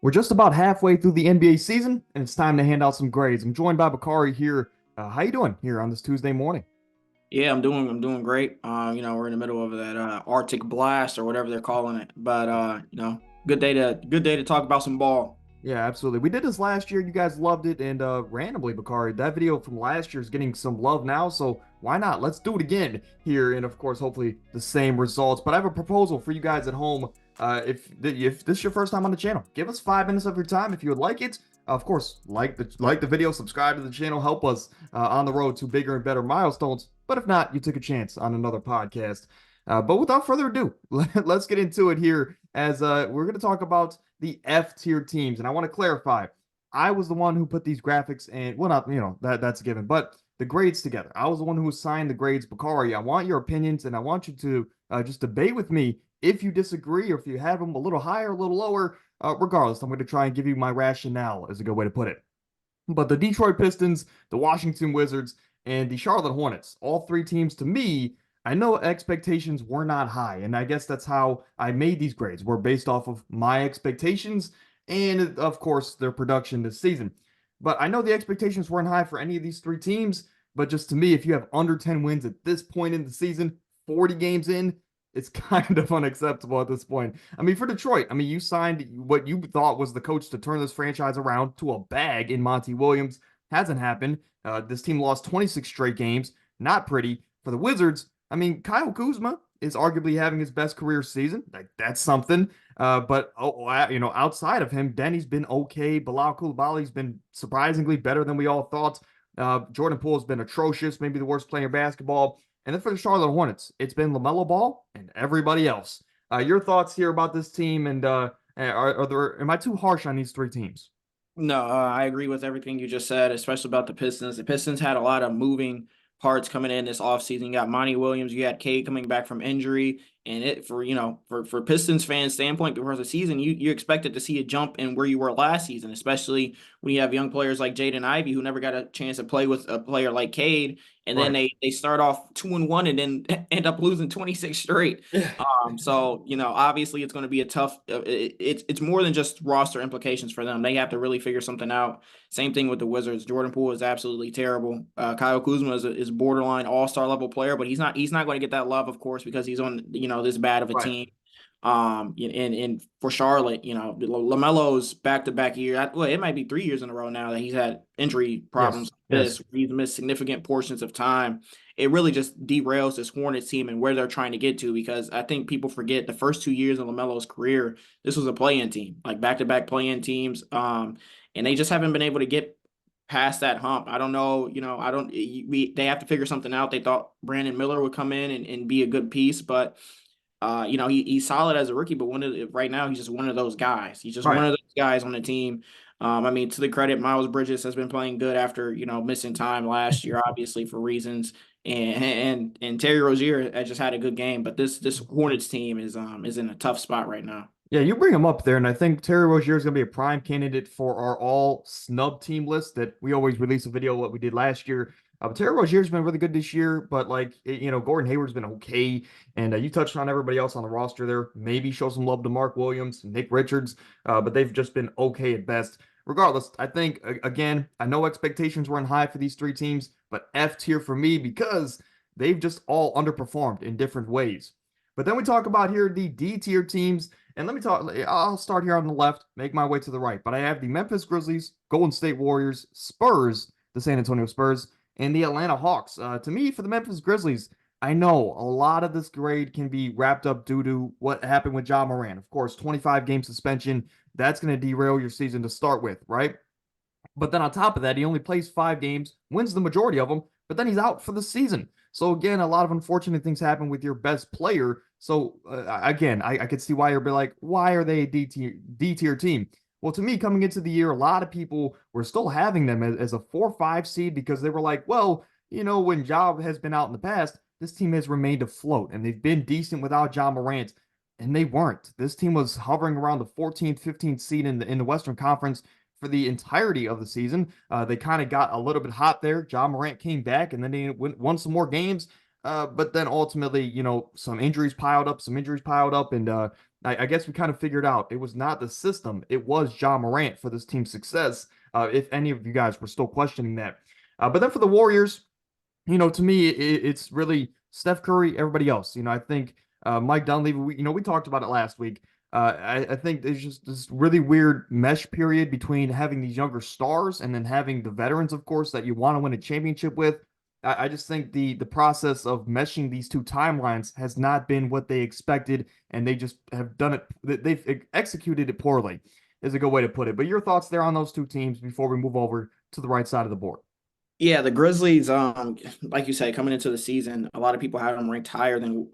We're just about halfway through the NBA season, and it's time to hand out some grades. I'm joined by Bakari here. How you doing here on this Tuesday morning? Yeah, I'm doing great. We're in the middle of that Arctic blast or whatever they're calling it. But good day to talk about some ball. Yeah, absolutely. We did this last year. You guys loved it, and randomly, Bakari, that video from last year is getting some love now. So why not? Let's do it again here, and of course, hopefully the same results. But I have a proposal for you guys at home. If this is your first time on the channel, give us 5 minutes of your time if you would like it. Of course, like the video, subscribe to the channel, help us on the road to bigger and better milestones. But if not, you took a chance on another podcast. But without further ado, let's get into it here as we're going to talk about the F tier teams. And I want to clarify, I was the one who put these graphics and, well, not, that's a given, but the grades together. I was the one who assigned the grades. Bakari, I want your opinions and I want you to just debate with me if you disagree or if you have them a little higher, a little lower. Regardless, I'm going to try and give you my rationale, is a good way to put it. But the Detroit Pistons, the Washington Wizards, and the Charlotte Hornets, all three teams to me, I know expectations were not high. And I guess that's how I made these grades, were based off of my expectations and, of course, their production this season. But I know the expectations weren't high for any of these three teams. But just to me, if you have under 10 wins at this point in the season, 40 games in, it's kind of unacceptable at this point. I mean, for Detroit, I mean, you signed what you thought was the coach to turn this franchise around to a bag in Monty Williams. Hasn't happened. This team lost 26 straight games. Not pretty. For the Wizards, I mean, Kyle Kuzma is arguably having his best career season. Like, that's something. But outside of him, Denny's been okay. Bilal Coulibaly's been surprisingly better than we all thought. Jordan Poole's been atrocious, maybe the worst player in basketball. And then for the Charlotte Hornets, it's been LaMelo Ball and everybody else. Your thoughts here about this team, and am I too harsh on these three teams? No, I agree with everything you just said, especially about the Pistons. The Pistons had a lot of moving parts coming in this offseason. You got Monty Williams, you had Cade coming back from injury. And it for Pistons fans standpoint before the season, you expected to see a jump in where you were last season, especially when you have young players like Jaden Ivey who never got a chance to play with a player like Cade. And then Right. they start off 2-1 and then end up losing 26 straight. Yeah. So obviously it's going to be a tough. It's more than just roster implications for them. They have to really figure something out. Same thing with the Wizards. Jordan Poole is absolutely terrible. Kyle Kuzma is borderline all-star level player, but he's not going to get that love, of course, because he's on this bad of a Right. team. And for Charlotte, LaMelo's back-to-back year. Well, it might be 3 years in a row now that he's had injury Yes. problems like Yes. this. He's missed significant portions of time. It really just derails this Hornets team and where they're trying to get to, because I think people forget the first 2 years of LaMelo's career, this was a play-in team, like back-to-back play-in teams. And they just haven't been able to get past that hump. I don't know, I don't they have to figure something out. They thought Brandon Miller would come in and be a good piece, but he's solid as a rookie, but right now he's just one of those guys. He's just one Right. of those guys on the team. I mean, to the credit, Miles Bridges has been playing good after missing time last year, obviously for reasons. And Terry Rozier has just had a good game, but this Hornets team is in a tough spot right now. Yeah, you bring him up there, and I think Terry Rozier is going to be a prime candidate for our all snub team list that we always release a video of what we did last year. But Terry Rozier's been really good this year, but Gordon Hayward's been okay, and you touched on everybody else on the roster there. Maybe show some love to Mark Williams, Nick Richards, but they've just been okay at best. Regardless, I think again, I know expectations weren't high for these three teams, but F tier for me because they've just all underperformed in different ways. But then we talk about here the D tier teams. And let me talk, I'll start here on the left, make my way to the right. But I have the Memphis Grizzlies, Golden State Warriors, Spurs, the San Antonio Spurs, and the Atlanta Hawks. To me, for the Memphis Grizzlies, I know a lot of this grade can be wrapped up due to what happened with Ja Morant. Of course, 25-game suspension, that's going to derail your season to start with, right? But then on top of that, he only plays 5 games, wins the majority of them, but then he's out for the season. So again, a lot of unfortunate things happen with your best player. So again, I could see why you're be like, why are they a D tier team? Well, to me, coming into the year, a lot of people were still having them as a 4 or 5 seed because they were like, well, when Ja has been out in the past, this team has remained afloat and they've been decent without Ja Morant. And they weren't. This team was hovering around the 14th, 15th seed in the Western Conference for the entirety of the season. They kind of got a little bit hot there. Ja Morant came back, and then they won some more games. But then ultimately, some injuries piled up, and I guess we kind of figured out it was not the system, it was Ja Morant for this team's success. If any of you guys were still questioning that, but then for the Warriors, to me, it's really Steph Curry, everybody else. I think Mike Dunleavy, we talked about it last week. I think there's just this really weird mesh period between having these younger stars and then having the veterans, of course, that you want to win a championship with. I just think the process of meshing these two timelines has not been what they expected, and they just have done it. They've executed it poorly, is a good way to put it. But your thoughts there on those two teams before we move over to the right side of the board? Yeah, the Grizzlies, like you said, coming into the season, a lot of people had them ranked higher than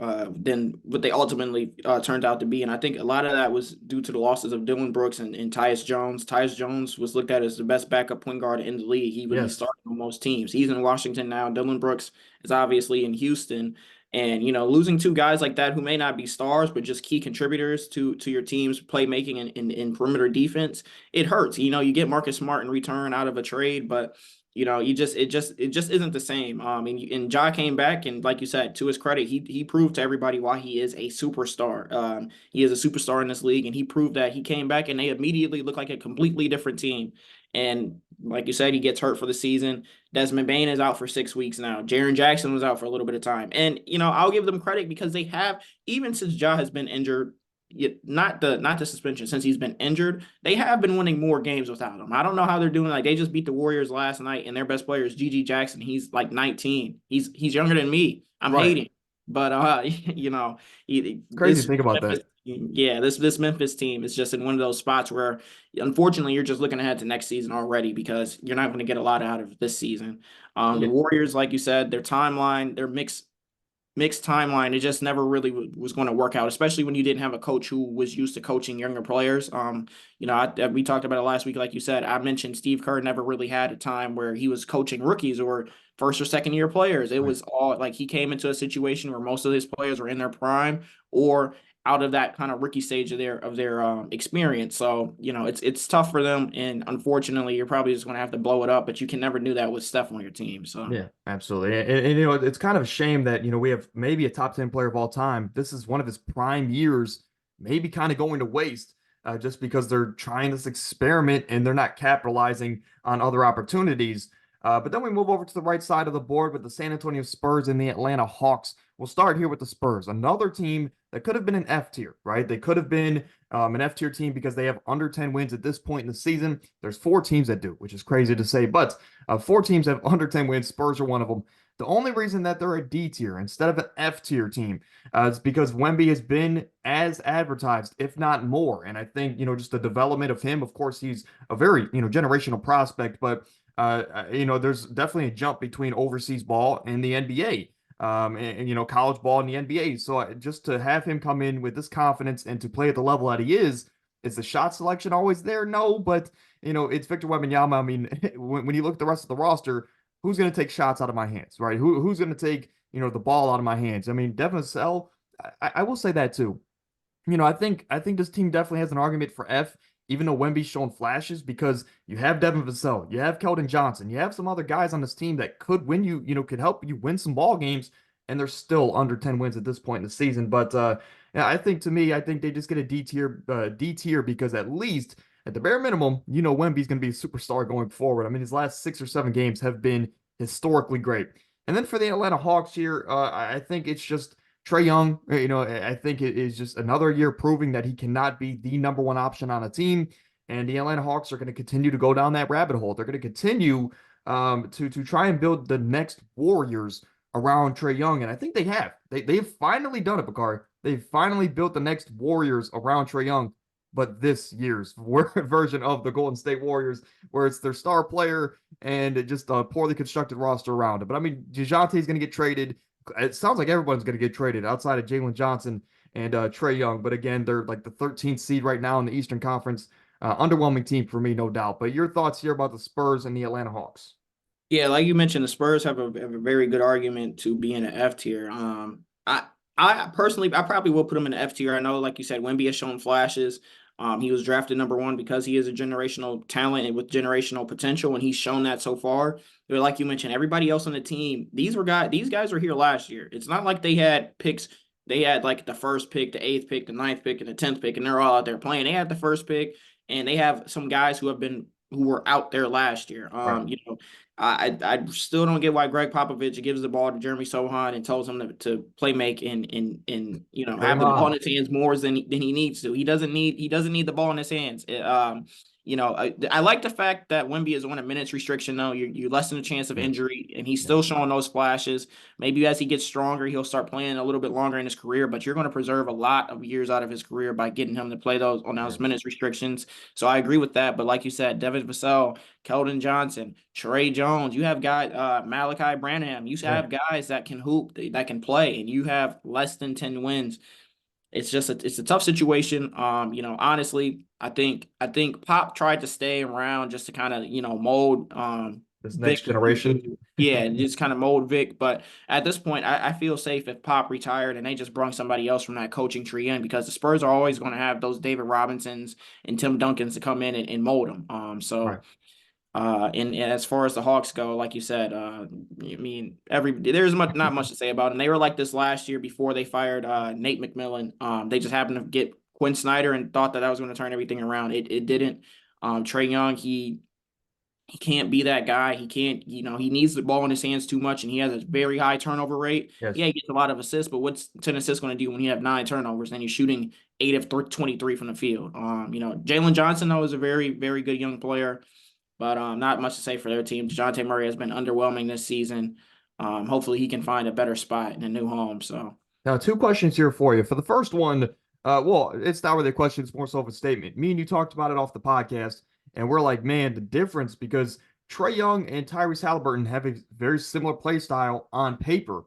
what they ultimately turned out to be, and I think a lot of that was due to the losses of Dylan Brooks and Tyus Jones. Tyus Jones was looked at as the best backup point guard in the league. He would be Yes. starting on most teams. He's in Washington now. Dylan Brooks is obviously in Houston, and losing two guys like that who may not be stars but just key contributors to your team's playmaking and in perimeter defense, it hurts. You get Marcus Smart in return out of a trade, but it just isn't the same. And Ja came back, and like you said, to his credit, he proved to everybody why he is a superstar. He is a superstar in this league, and he proved that. He came back, and they immediately look like a completely different team. And like you said, he gets hurt for the season. Desmond Bane is out for 6 weeks now. Jaren Jackson was out for a little bit of time, and I'll give them credit because they have, even since Ja has been injured, not the suspension, since he's been injured, they have been winning more games without him. I don't know how they're doing. Like, they just beat the Warriors last night, and their best player is GG Jackson. He's like 19. He's younger than me. I'm Right. hating, but Crazy to this think about Memphis that. team, yeah, this Memphis team is just in one of those spots where, unfortunately, you're just looking ahead to next season already because you're not going to get a lot out of this season. The Yeah. Warriors, like you said, their timeline, their mixed timeline, it just never really was going to work out, especially when you didn't have a coach who was used to coaching younger players. We talked about it last week. Like you said, I mentioned Steve Kerr never really had a time where he was coaching rookies or first or second year players. It Right. was all like he came into a situation where most of his players were in their prime or out of that kind of rookie stage of their experience. So it's tough for them, and unfortunately, you're probably just going to have to blow it up. But you can never do that with Steph on your team. So. Yeah, absolutely. And it's kind of a shame that, we have maybe a top 10 player of all time. This is one of his prime years, maybe kind of going to waste just because they're trying this experiment and they're not capitalizing on other opportunities. But then we move over to the right side of the board with the San Antonio Spurs and the Atlanta Hawks. We'll start here with the Spurs, another team that could have been an F tier, right? They could have been an F tier team because they have under 10 wins at this point in the season. There's four teams that do, which is crazy to say, but four teams have under 10 wins. Spurs are one of them. The only reason that they're a D tier instead of an F tier team is because Wemby has been as advertised, if not more. And I think, just the development of him, of course, he's a very, generational prospect, but, there's definitely a jump between overseas ball and the NBA. And college ball and the NBA. So just to have him come in with this confidence and to play at the level that he is the shot selection always there? No, but it's Victor Wembanyama. I mean, when you look at the rest of the roster, who's going to take shots out of my hands, right? Who's going to take the ball out of my hands? I mean, Devin Vassell, I will say that too. I think this team definitely has an argument for F, even though Wemby's shown flashes, because you have Devin Vassell, you have Keldon Johnson, you have some other guys on this team that could win you, could help you win some ball games, and they're still under 10 wins at this point in the season. But yeah, I think they just get a D tier because at least at the bare minimum, Wemby's going to be a superstar going forward. I mean, his last 6 or 7 games have been historically great. And then for the Atlanta Hawks here, I think it's just Trae Young, I think it is just another year proving that he cannot be the number one option on a team. And the Atlanta Hawks are going to continue to go down that rabbit hole. They're going to continue to try and build the next Warriors around Trae Young. And I think they have. They've finally done it, Bakari. They've finally built the next Warriors around Trae Young. But this year's version of the Golden State Warriors, where it's their star player and just a poorly constructed roster around it. But I mean, DeJounte is going to get traded. It sounds like everyone's going to get traded outside of Jalen Johnson and Trae Young. But again, they're like the 13th seed right now in the Eastern Conference. Underwhelming team for me, no doubt. But your thoughts here about the Spurs and the Atlanta Hawks? Yeah, like you mentioned, the Spurs have a very good argument to be in an F tier. I personally, I probably will put him in the F tier. I know, like you said, Wemby has shown flashes. He was drafted number one because he is a generational talent and with generational potential, and he's shown that so far. But like you mentioned, everybody else on the team, these guys were here last year. It's not like they had picks They had like the first pick, the eighth pick, the ninth pick, and the 10th pick, and they're all out there playing. They had the first pick, and they have some guys who were out there last year. Right. I still don't get why Greg Popovich gives the ball to Jeremy Sohan and tells him to play make and have the ball Draymond. in his hands more than he needs to. He doesn't need the ball in his hands. I like the fact that Wemby is on a minutes restriction though. You lessen the chance of Yeah. injury, and he's Yeah. still showing those flashes. Maybe as he gets stronger, he'll start playing a little bit longer in his career, but you're going to preserve a lot of years out of his career by getting him to play those on Yeah. those minutes restrictions. So I agree with that. But like you said, Devin Vassell, Keldon Johnson, Trey Jones, you have guys, Malachi Branham, you Yeah. have guys that can hoop, that can play, and you have less than 10 wins. It's a tough situation. Honestly, I think Pop tried to stay around just to kind of mold This Vic next generation. yeah, just kind of mold Vic. But at this point, I feel safe if Pop retired and they just brought somebody else from that coaching tree in, because the Spurs are always going to have those David Robinsons and Tim Duncans to come in and mold them. Right. And as far as the Hawks go, like you said, I mean, there's not much to say about them. They were like this last year before they fired Nate McMillan. They just happened to get Quinn Snyder and thought that was going to turn everything around. It didn't. Trey Young, he can't be that guy. He can't, he needs the ball in his hands too much, and he has a very high turnover rate. Yes. Yeah, he gets a lot of assists, but what's 10 assists going to do when you have 9 turnovers and you're shooting 8 of 23 from the field? Jalen Johnson, though, is a very, very good young player, but not much to say for their team. DeJounte Murray has been underwhelming this season. Hopefully he can find a better spot in a new home. So, Now, two questions here for you. For the first one, well, it's not really a question, it's more so of a statement. Me and you talked about it off the podcast, and we're like, man, the difference, because Trey Young and Tyrese Halliburton have a very similar play style on paper.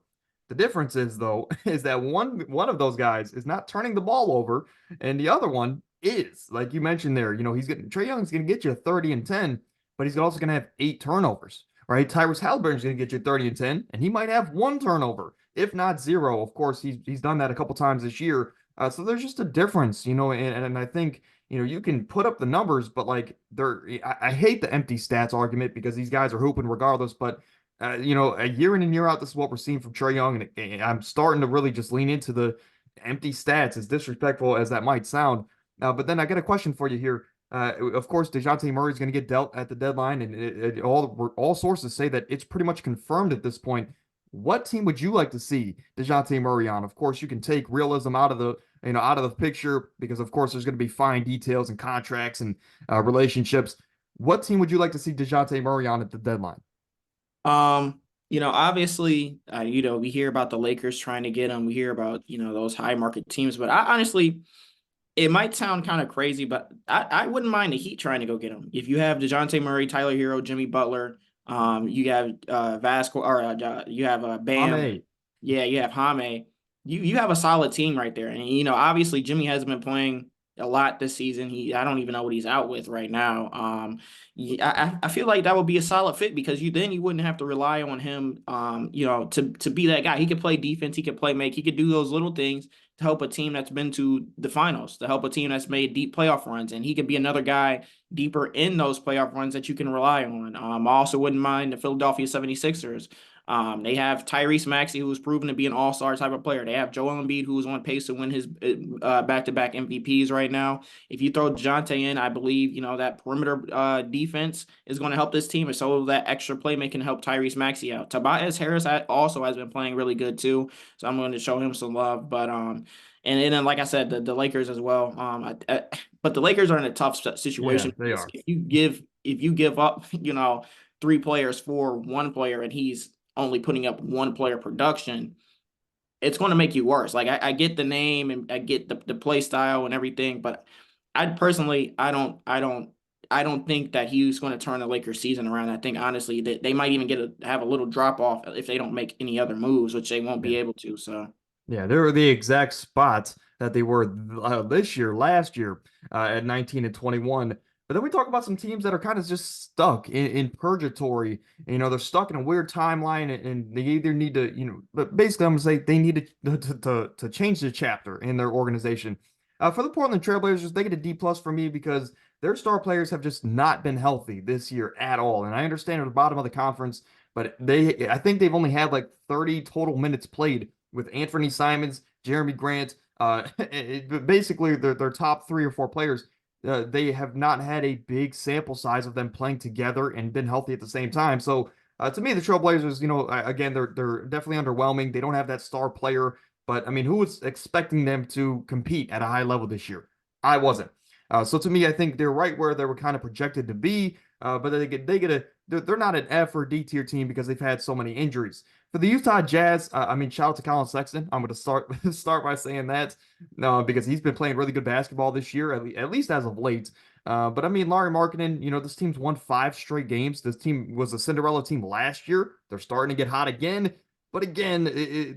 The difference is, though, is that one of those guys is not turning the ball over, and the other one is. Like you mentioned there, he's getting Trey Young's gonna get you 30 and 10, but he's also gonna have 8 turnovers. Right? Tyrese Halliburton's gonna get you 30 and 10, and he might have 1 turnover, if not zero. Of course, he's done that a couple times this year. So there's just a difference, and I think you can put up the numbers, but like I hate the empty stats argument because these guys are hooping regardless. But a year in and year out, this is what we're seeing from Trey Young, and I'm starting to really just lean into the empty stats, as disrespectful as that might sound. But then I got a question for you here. Of course, DeJounte Murray is going to get dealt at the deadline, and all sources say that it's pretty much confirmed at this point. What team would you like to see DeJounte Murray on? Of course, you can take realism out of the picture, because of course there's going to be fine details and contracts and relationships. What team would you like to see DeJounte Murray on at the deadline? obviously, we hear about the Lakers trying to get him. We hear about, those high market teams, but I honestly, it might sound kind of crazy, but I wouldn't mind the Heat trying to go get him. If you have DeJounte Murray, Tyler Hero, Jimmy Butler, you have Vasco, or you have Bam, Ame. yeah, you have Jaime. You have a solid team right there, and obviously Jimmy hasn't been playing a lot this season. I don't even know what he's out with right now. I feel like that would be a solid fit, because you wouldn't have to rely on him, to be that guy. He could play defense, he could play make, he could do those little things to help a team that's been to the finals, to help a team that's made deep playoff runs, and he could be another guy deeper in those playoff runs that you can rely on. I also wouldn't mind the Philadelphia 76ers. They have Tyrese Maxey, who's proven to be an all-star type of player. They have Joel Embiid, who's on pace to win his back-to-back MVPs right now. If you throw DeJounte in, I believe, that perimeter defense is going to help this team, and so that extra playmaking can help Tyrese Maxey out. Tobias Harris also has been playing really good too, so I'm going to show him some love. But and then, like I said, the Lakers as well. But the Lakers are in a tough Yeah, situation. they are. If you give up, 3 players for 1 player, and he's only putting up 1 player production, it's going to make you worse. Like I get the name and I get the play style and everything, but I don't think that he's going to turn the Lakers season around. I think honestly that they might even have a little drop off if they don't make any other moves, which they won't Yeah. be able to. So Yeah, they were the exact spots that they were this year, last year, at 19 and 21. But then we talk about some teams that are kind of just stuck in purgatory. They're stuck in a weird timeline, and they either need to, but basically, I'm gonna say they need to change the chapter in their organization. For the Portland Trailblazers, they get a D plus for me because their star players have just not been healthy this year at all. And I understand at the bottom of the conference, but I think they've only had like 30 total minutes played with Anthony Simons, Jeremy Grant, basically their top 3 or 4 players, they have not had a big sample size of them playing together and been healthy at the same time. So to me, the Trailblazers, again, they're definitely underwhelming. They don't have that star player, but I mean, who was expecting them to compete at a high level this year? I wasn't. So to me, I think they're right where they were kind of projected to be. But they're not an F or D tier team because they've had so many injuries. For the Utah Jazz, I mean, shout out to Colin Sexton. I'm going to start by saying that, no, because he's been playing really good basketball this year, at least as of late. But I mean, Larry Markkinen, this team's won 5 straight games. This team was a Cinderella team last year. They're starting to get hot again. But again,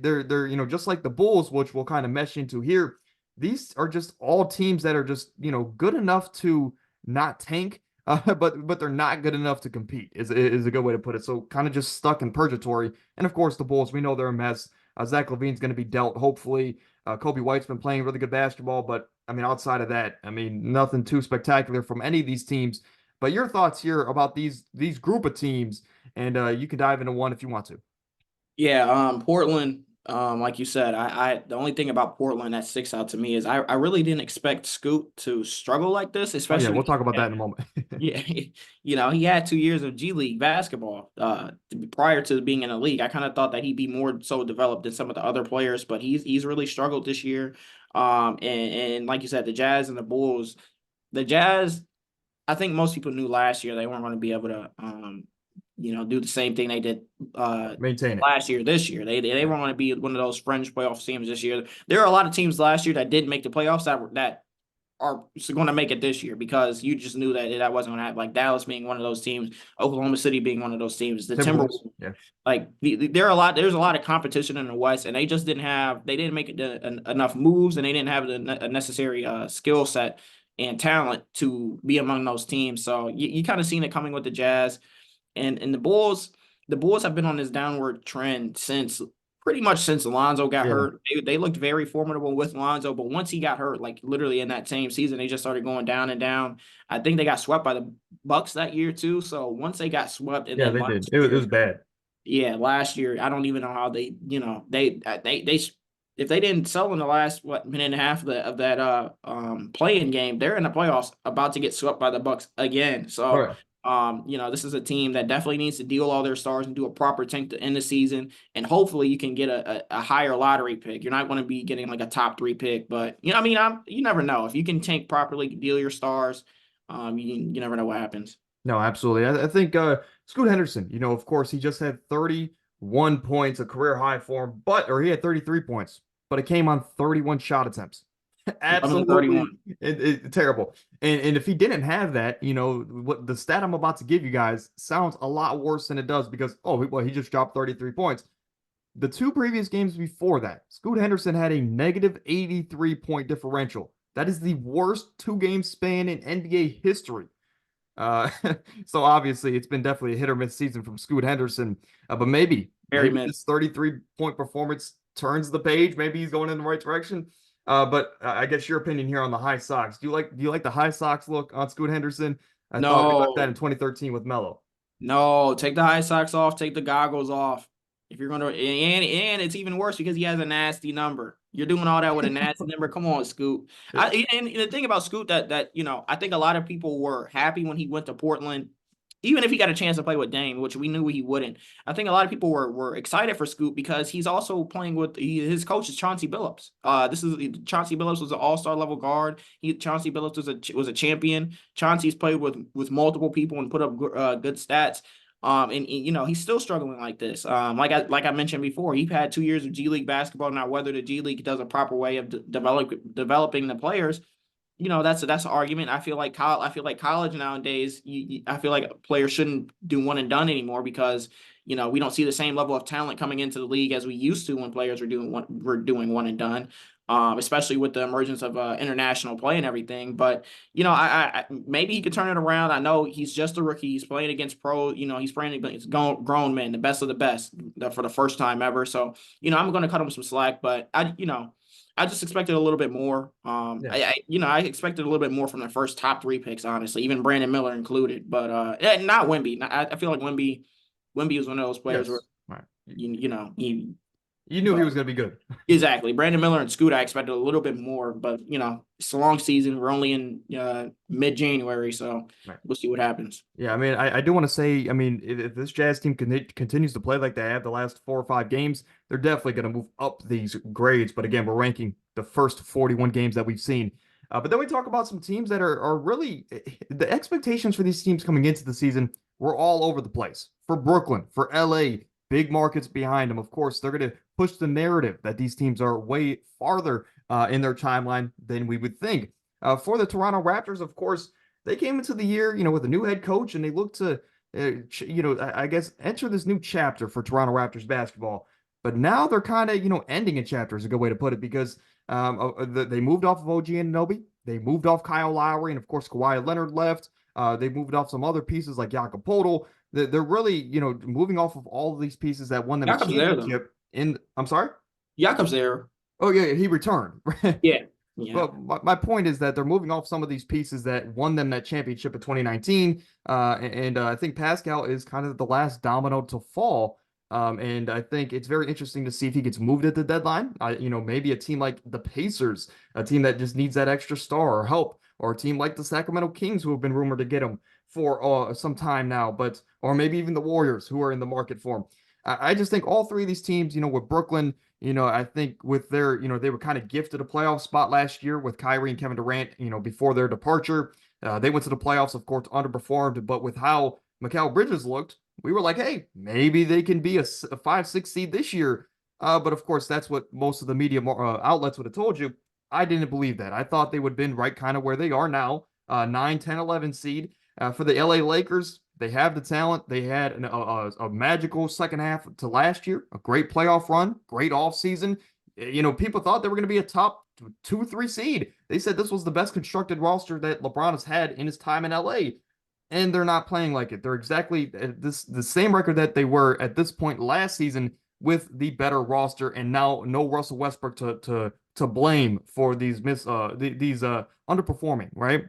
they're just like the Bulls, which we'll kind of mesh into here. These are just all teams that are just good enough to not tank, but they're not good enough to compete. Is a good way to put it. So kind of just stuck in purgatory. And of course, the Bulls, we know they're a mess. Zach LaVine's going to be dealt, hopefully. Kobe White's been playing really good basketball, but I mean, outside of that, I mean, nothing too spectacular from any of these teams. But your thoughts here about these group of teams, and you can dive into one if you want to. Yeah, Portland, like you said, I the only thing about Portland that sticks out to me is I really didn't expect Scoot to struggle like this, Oh yeah, we'll especially talk about that because in a moment. yeah, he had 2 years of G League basketball prior to being in the league. I kind of thought that he'd be more so developed than some of the other players, but he's really struggled this year. And like you said, the Jazz and the Bulls, the Jazz, I think most people knew last year they weren't going to be able to do the same thing they did Maintain it. last year, this year. They Yeah. weren't going to be one of those fringe playoff teams this year. There are a lot of teams last year that didn't make the playoffs that are going to make it this year because you just knew that wasn't going to happen. Like Dallas being one of those teams, Oklahoma City being one of those teams, the Timberwolves. Timberwolves. Yeah. Like there's a lot of competition in the West, and they just they didn't make enough moves, and they didn't have the necessary skill set and talent to be among those teams. So you kind of seen it coming with the Jazz and the Bulls. The Bulls have been on this downward trend since pretty much since Lonzo got Yeah. hurt. They looked very formidable with Lonzo, but once he got hurt, like literally in that same season, they just started going down and down. I think they got swept by the Bucks that year too. So once they got swept, and Yeah, then they did. last It year, was bad. yeah, last year, I don't even know how they if they didn't sell in the last minute and a half of that playing game, they're in the playoffs about to get swept by the Bucks again. All So right. this is a team that definitely needs to deal all their stars and do a proper tank to end the season. And hopefully you can get a higher lottery pick. You're not going to be getting like a top 3 pick, but you never know. If you can tank properly, deal your stars, you never know what happens. No, absolutely. I think Scoot Henderson, of course, he just had 31 points, a career high for him, or he had 33 points, but it came on 31 shot attempts. 11 to Absolutely 31. terrible. And if he didn't have that, what the stat I'm about to give you guys sounds a lot worse than it does because, well, he just dropped 33 points. The 2 previous games before that, Scoot Henderson had a negative 83-point differential. That is the worst 2 game span in NBA history. Uh, so obviously it's been definitely a hit or miss season from Scoot Henderson. But Very maybe mid. this 33-point performance turns the page. Maybe he's going in the right direction. But I guess your opinion here on the high socks. Do you like the high socks look on Scoot Henderson? I thought we left that in No. 2013 with Melo. No, take the high socks off, take the goggles off. If you're gonna and it's even worse because he has a nasty number. You're doing all that with a nasty number. Come on, Scoot. And the thing about Scoot that I think a lot of people were happy when he went to Portland, even if he got a chance to play with Dame, which we knew he wouldn't. I think a lot of people were excited for Scoot because he's also playing with his coach is Chauncey Billups. Chauncey Billups was an all-star level guard. Chauncey Billups was a champion. Chauncey's played with multiple people and put up good stats. And he's still struggling like this. Like I mentioned before, he had 2 years of G League basketball. Now, whether the G League does a proper way of developing the players, that's an argument. I feel like college nowadays. I feel like players shouldn't do one and done anymore because we don't see the same level of talent coming into the league as we used to when players were doing one and done. Especially with the emergence of international play and everything. But I maybe he could turn it around. I know he's just a rookie. He's playing against pro. He's playing against grown men, the best of the best, for the first time ever. So I'm going to cut him some slack. But I just expected a little bit more. Yeah. I expected a little bit more from the first top 3 picks, honestly, even Brandon Miller included. But not Wemby. I feel like Wemby was one of those players where Yes. Right. you know he You knew he But was going to be good. exactly, Brandon Miller and Scoot, I expected a little bit more, but it's a long season. We're only in mid-January, so Right. we'll see what happens. Yeah, I mean, I do want to say, I mean, if this Jazz team continues to play like they have the last 4 or 5 games, they're definitely going to move up these grades. But again, we're ranking the first 41 games that we've seen. But then we talk about some teams that are really the expectations for these teams coming into the season were all over the place. For Brooklyn, for LA, big markets behind them. Of course, they're going to push the narrative that these teams are way farther in their timeline than we would think. For the Toronto Raptors, of course, they came into the year, with a new head coach, and they look to, I guess, enter this new chapter for Toronto Raptors basketball. But now they're kind of, ending a chapter is a good way to put it because they moved off of OG Anunoby, they moved off Kyle Lowry, and of course Kawhi Leonard left. They moved off some other pieces like Jakob Poeltl. They're really, moving off of all of these pieces that won them a Jakob's there though. championship. I'm sorry. Jakob's there. Oh yeah, he returned. Yeah. Yeah. But my point is that they're moving off some of these pieces that won them that championship in 2019. And I think Pascal is kind of the last domino to fall. And I think it's very interesting to see if he gets moved at the deadline. Maybe a team like the Pacers, a team that just needs that extra star or help, or a team like the Sacramento Kings, who have been rumored to get him for some time now, or maybe even the Warriors, who are in the market for him. I just think all three of these teams, with Brooklyn, I think with their, they were kind of gifted a playoff spot last year with Kyrie and Kevin Durant, before their departure. They went to the playoffs, of course, underperformed, but with how Mikal Bridges looked, we were like, hey, maybe they can be a 5, 6 seed this year. But of course, that's what most of the media outlets would have told you. I didn't believe that. I thought they would have been right kind of where they are now, 9, 10, 11 seed. For the LA Lakers, they have the talent. They had a magical second half to last year, a great playoff run, great offseason. People thought they were going to be a top 2, 3 seed. They said this was the best constructed roster that LeBron has had in his time in LA. And they're not playing like it. They're exactly the same record that they were at this point last season with the better roster, and now no Russell Westbrook to blame for these underperforming, right?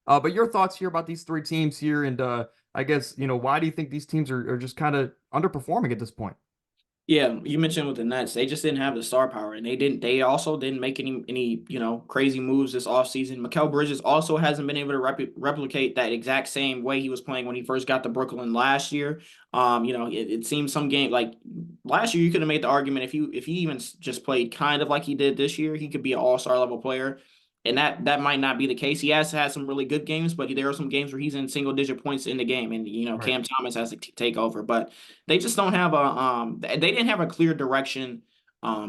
But your thoughts here about these three teams here, and I guess why do you think these teams are just kind of underperforming at this point? Yeah, you mentioned with the Nets, they just didn't have the star power, and they also didn't make any crazy moves this offseason. Mikal Bridges also hasn't been able to replicate that exact same way he was playing when he first got to Brooklyn last year. It seems some game like last year you could have made the argument if he even just played kind of like he did this year, he could be an all-star level player. And that might not be the case. He has had some really good games, but there are some games where he's in single digit points in the game, and Right. Cam Thomas has to take over. But they just don't have they didn't have a clear direction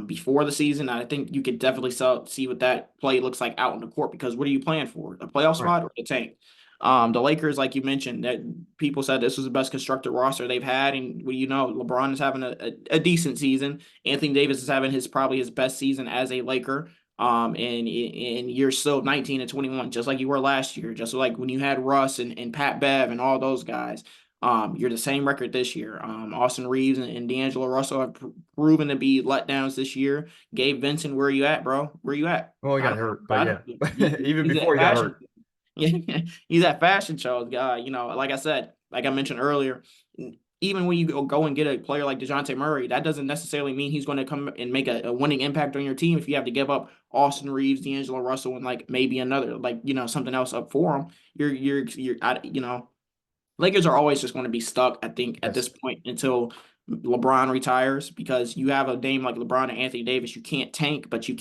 before the season. I think you could definitely see what that play looks like out on the court, because what are you playing for? A playoff Right. spot or the tank? The Lakers, like you mentioned, that people said this was the best constructed roster they've had, and LeBron is having a decent season. Anthony Davis is having probably his best season as a Laker. And you're still 19 and 21, just like you were last year, just like when you had Russ and Pat Bev and all those guys. You're the same record this year. Austin Reeves and D'Angelo Russell have proven to be letdowns this year. Gabe Vincent, where are you at, bro? Where are you at? Well, he I got don't hurt, but I yeah, don't even he's before at he got fashion. hurt. Yeah, he's at fashion shows, guy. Like I said, like I mentioned earlier, even when you go and get a player like DeJounte Murray, that doesn't necessarily mean he's going to come and make a winning impact on your team if you have to give up Austin Reeves, D'Angelo Russell, and like maybe another, like, something else up for him. Lakers are always just going to be stuck, I think, at Yes. this point until LeBron retires, because you have a name like LeBron and Anthony Davis. You can't tank, but you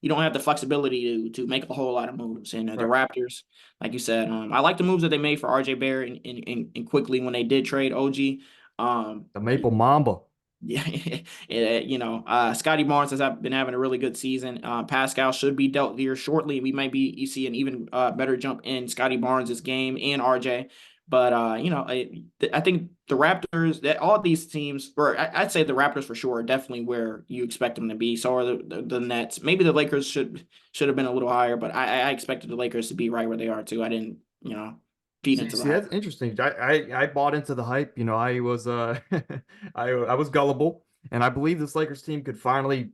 don't have the flexibility to make a whole lot of moves. And the Right. Raptors, like you said, I like the moves that they made for RJ Barrett and quickly when they did trade OG. The Maple Mamba. Yeah, Scotty Barnes has been having a really good season. Pascal should be dealt here shortly. You see an even better jump in Scotty Barnes' game and RJ. But I think the Raptors, that all these teams, or I'd say the Raptors for sure, are definitely where you expect them to be. So are the Nets. Maybe the Lakers should have been a little higher, but I expected the Lakers to be right where they are too. I didn't, feed See, into the see, hype. that's interesting. I bought into the hype. I was I was gullible, and I believe this Lakers team could finally,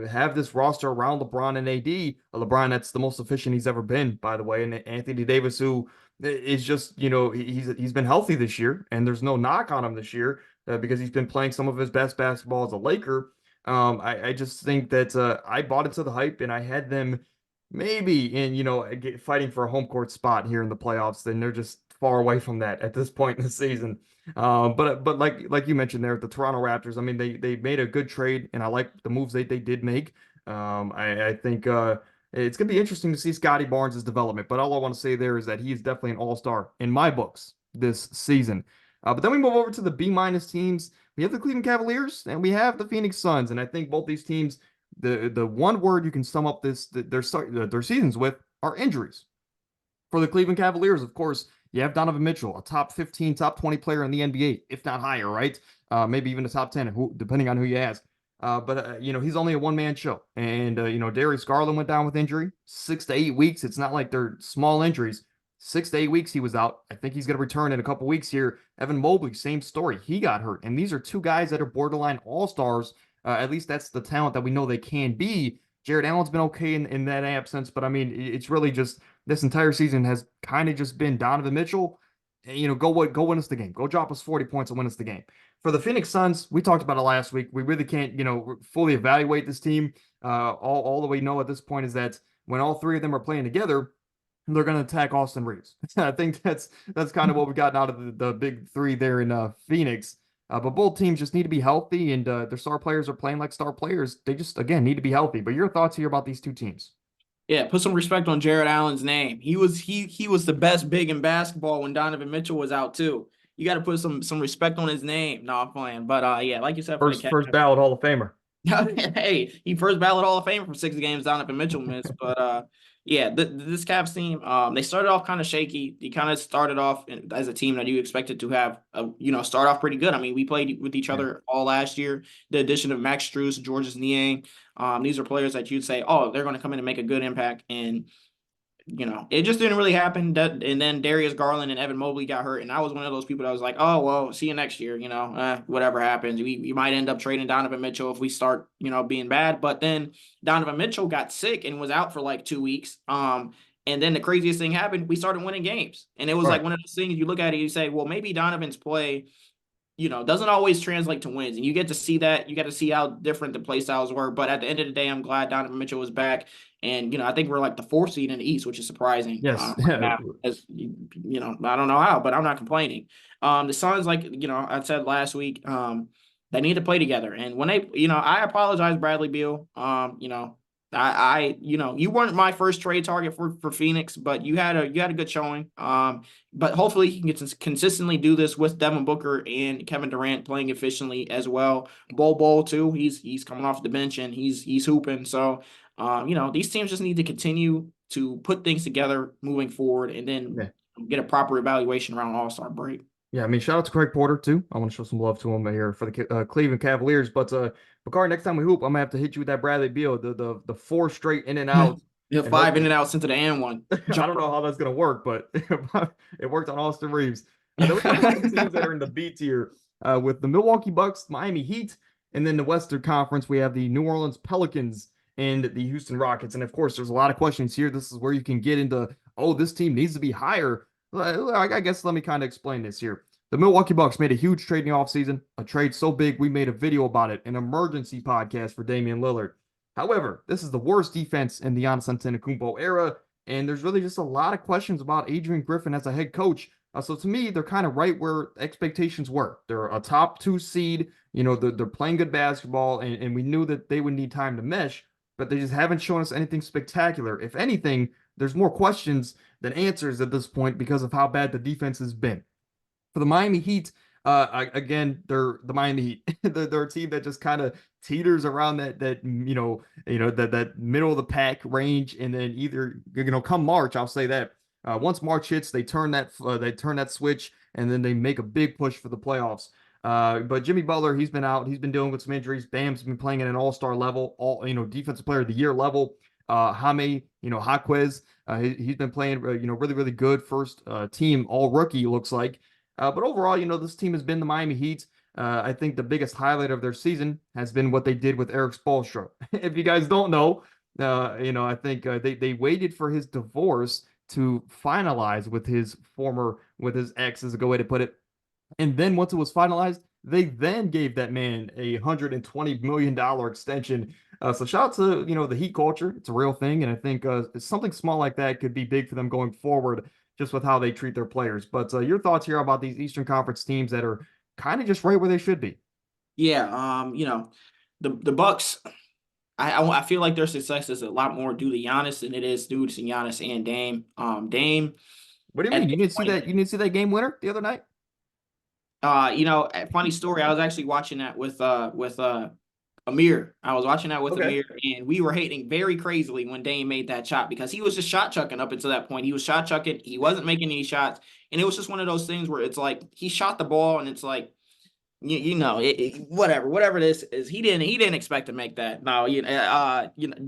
have this roster around LeBron and AD. LeBron, that's the most efficient he's ever been, by the way, and Anthony Davis, who is just, he's been healthy this year, and there's no knock on him this year because he's been playing some of his best basketball as a Laker. I just think that I bought into the hype and I had them maybe in, fighting for a home court spot here in the playoffs. Then they're just far away from that at this point in the season. But like you mentioned there, the Toronto Raptors, I mean, they made a good trade, and I like the moves they did make. I think it's gonna be interesting to see Scotty Barnes' development. But all I want to say there is that he is definitely an all-star in my books this season. But then we move over to the B minus teams. We have the Cleveland Cavaliers and we have the Phoenix Suns, and I think both these teams, the one word you can sum up their seasons with are injuries. For the Cleveland Cavaliers, of course, you have Donovan Mitchell, a top 15, top 20 player in the NBA, if not higher, right? Maybe even a top 10, depending on who you ask. But he's only a one-man show. And, Darius Garland went down with injury, 6 to 8 weeks. It's not like they're small injuries. 6 to 8 weeks he was out. I think he's going to return in a couple weeks here. Evan Mobley, same story. He got hurt. And these are two guys that are borderline all-stars. At least that's the talent that we know they can be. Jared Allen's been okay in that absence, but I mean, it's really just this entire season has kind of just been Donovan Mitchell. Go win us the game. Go drop us 40 points and win us the game. For the Phoenix Suns, we talked about it last week. We really can't, fully evaluate this team. All that we know at this point is that when all three of them are playing together, they're going to attack Austin Reeves. I think that's kind of what we got out of the big three there in Phoenix. But both teams just need to be healthy, and their star players are playing like star players. They just, again, need to be healthy. But your thoughts here about these two teams? Yeah, put some respect on Jared Allen's name. He was the best big in basketball when Donovan Mitchell was out too. You got to put some respect on his name. No, I'm playing, but yeah, like you said for the First Cavs. ballot Hall of Famer. Hey, he first ballot Hall of Fame for 6 games Donovan Mitchell missed. But yeah, this Cavs team, they started off kind of shaky. They kind of started off as a team that you expected to have, start off pretty good. I mean, we played with each Yeah. other all last year. The addition of Max Strus, Georges Niang, these are players that you'd say, oh, they're going to come in and make a good impact. And it just didn't really happen. And then Darius Garland and Evan Mobley got hurt, and I was one of those people that was like, "Oh well, see you next year." Whatever happens, we might end up trading Donovan Mitchell if we start, being bad. But then Donovan Mitchell got sick and was out for like 2 weeks. And then the craziest thing happened: we started winning games, and it was like Right. one of those things. You look at it, you say, "Well, maybe Donovan's play." Doesn't always translate to wins. And you get to see that. You get to see how different the play styles were. But at the end of the day, I'm glad Donovan Mitchell was back. And, I think we're like the 4th seed in the East, which is surprising Yes. right now. As, I don't know how, but I'm not complaining. The Suns, like, I said last week, they need to play together. And when they, I apologize, Bradley Beal. You weren't my first trade target for Phoenix, but you had a good showing. But hopefully he can consistently do this with Devin Booker and Kevin Durant playing efficiently as well. Bol too. He's coming off the bench and he's hooping. So, these teams just need to continue to put things together moving forward, and then Yeah. get a proper evaluation around All-Star break. Yeah, I mean, shout out to Craig Porter too. I want to show some love to him here for the Cleveland Cavaliers. But Bakari, next time we hoop, I'm gonna have to hit you with that Bradley Beal, the four straight in and out, Yeah, and 5 in hopefully and out into the and one. I don't know how that's gonna work, but it worked on Austin Reeves. And then we have the two teams that are in the B tier with the Milwaukee Bucks, Miami Heat, and then the Western Conference we have the New Orleans Pelicans and the Houston Rockets. And of course, there's a lot of questions here. This is where you can get into, oh, this team needs to be higher. I guess let me kind of explain this here. The Milwaukee Bucks made a huge trade in the offseason, a trade so big we made a video about it, an emergency podcast for Damian Lillard. However, this is the worst defense in the Giannis Antetokounmpo era, and there's really just a lot of questions about Adrian Griffin as a head coach. So to me, they're kind of right where expectations were. They're a top 2 seed. They're playing good basketball, and we knew that they would need time to mesh, but they just haven't shown us anything spectacular. If anything, there's more questions than answers at this point because of how bad the defense has been. For the Miami Heat, again, they're the Miami Heat. they're a team that just kind of teeters around that middle of the pack range, and then either come March, I'll say that once March hits, they turn that switch, and then they make a big push for the playoffs. But Jimmy Butler, he's been out. He's been dealing with some injuries. Bam's been playing at an all-star level, defensive player of the year level. Jaime, Jaquez, he's been playing, really, really good. First team all rookie, looks like. But overall, this team has been the Miami Heat. I think the biggest highlight of their season has been what they did with Eric Spoelstra. If you guys don't know, I think they waited for his divorce to finalize with his ex, is a good way to put it. And then once it was finalized, They then gave that man a $120 million extension. So shout out to, the Heat culture. It's a real thing, and I think something small like that could be big for them going forward, just with how they treat their players. But your thoughts here about these Eastern Conference teams that are kind of just right where they should be? Yeah, the Bucks. I feel like their success is a lot more due to Giannis than it is due to Giannis and Dame. Dame What do you at mean? You this didn't see point, that? You didn't see that game winner the other night? a funny story. I was actually watching that with Amir. I was watching that with Okay. Amir, and we were hating very crazily when Dame made that shot because he was just shot chucking up until that point. He was shot chucking. He wasn't making any shots, and it was just one of those things where it's like he shot the ball, and it's like whatever this is, he didn't expect to make that. No,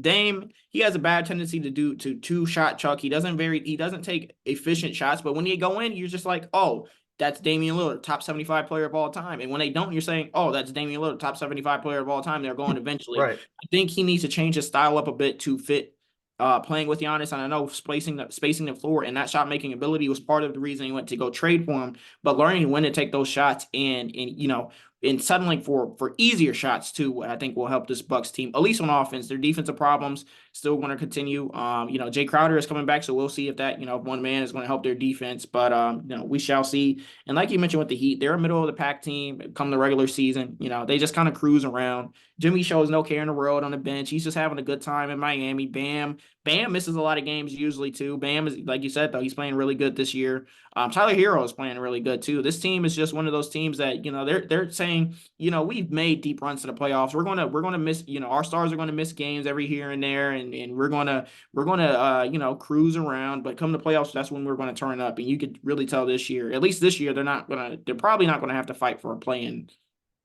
Dame, he has a bad tendency to do to two shot chuck. He doesn't take efficient shots, but when he go in, you're just like, oh, that's Damian Lillard, top 75 player of all time. And when they don't, you're saying, oh, that's Damian Lillard, top 75 player of all time. They're going eventually. Right. I think he needs to change his style up a bit to fit playing with Giannis. And I know spacing the floor and that shot making ability was part of the reason he went to go trade for him. But learning when to take those shots and settling for easier shots too, I think will help this Bucks team, at least on offense. Their defensive problems still going to continue. Jay Crowder is coming back, so we'll see if that, if one man is going to help their defense. But we shall see. And like you mentioned with the Heat, they're a middle of the pack team come the regular season. They just kind of cruise around. Jimmy shows no care in the world on the bench. He's just having a good time in Miami. Bam misses a lot of games usually too. Bam is, like you said, though, he's playing really good this year. Tyler Hero is playing really good too. This team is just one of those teams that they're saying we've made deep runs to the playoffs. We're gonna miss our stars are gonna miss games every here and there, and we're gonna cruise around. But come the playoffs, that's when we're gonna turn up. And you could really tell this year, at least this year, they're probably not gonna have to fight for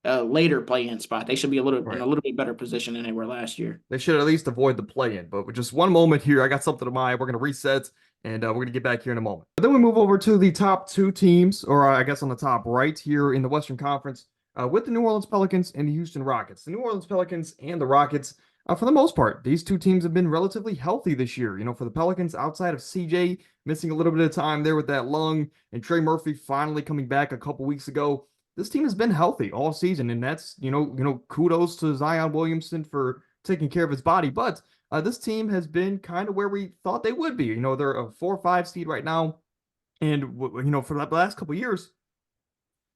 a later play-in spot. They should be in Right. a little bit better position than they were last year. They should at least avoid the play-in. But with just one moment here, I got something in mind. We're gonna reset, and we're gonna get back here in a moment. But then we move over to the top two teams, or I guess on the top right here in the Western Conference, with the New Orleans Pelicans and the Houston Rockets. The New Orleans Pelicans and the Rockets, for the most part, these two teams have been relatively healthy this year. For the Pelicans, outside of CJ missing a little bit of time there with that lung, and Trey Murphy finally coming back a couple weeks ago, this team has been healthy all season, and that's kudos to Zion Williamson for taking care of his body. But this team has been kind of where we thought they would be. They're a 4 or 5 seed right now, and for the last couple of years,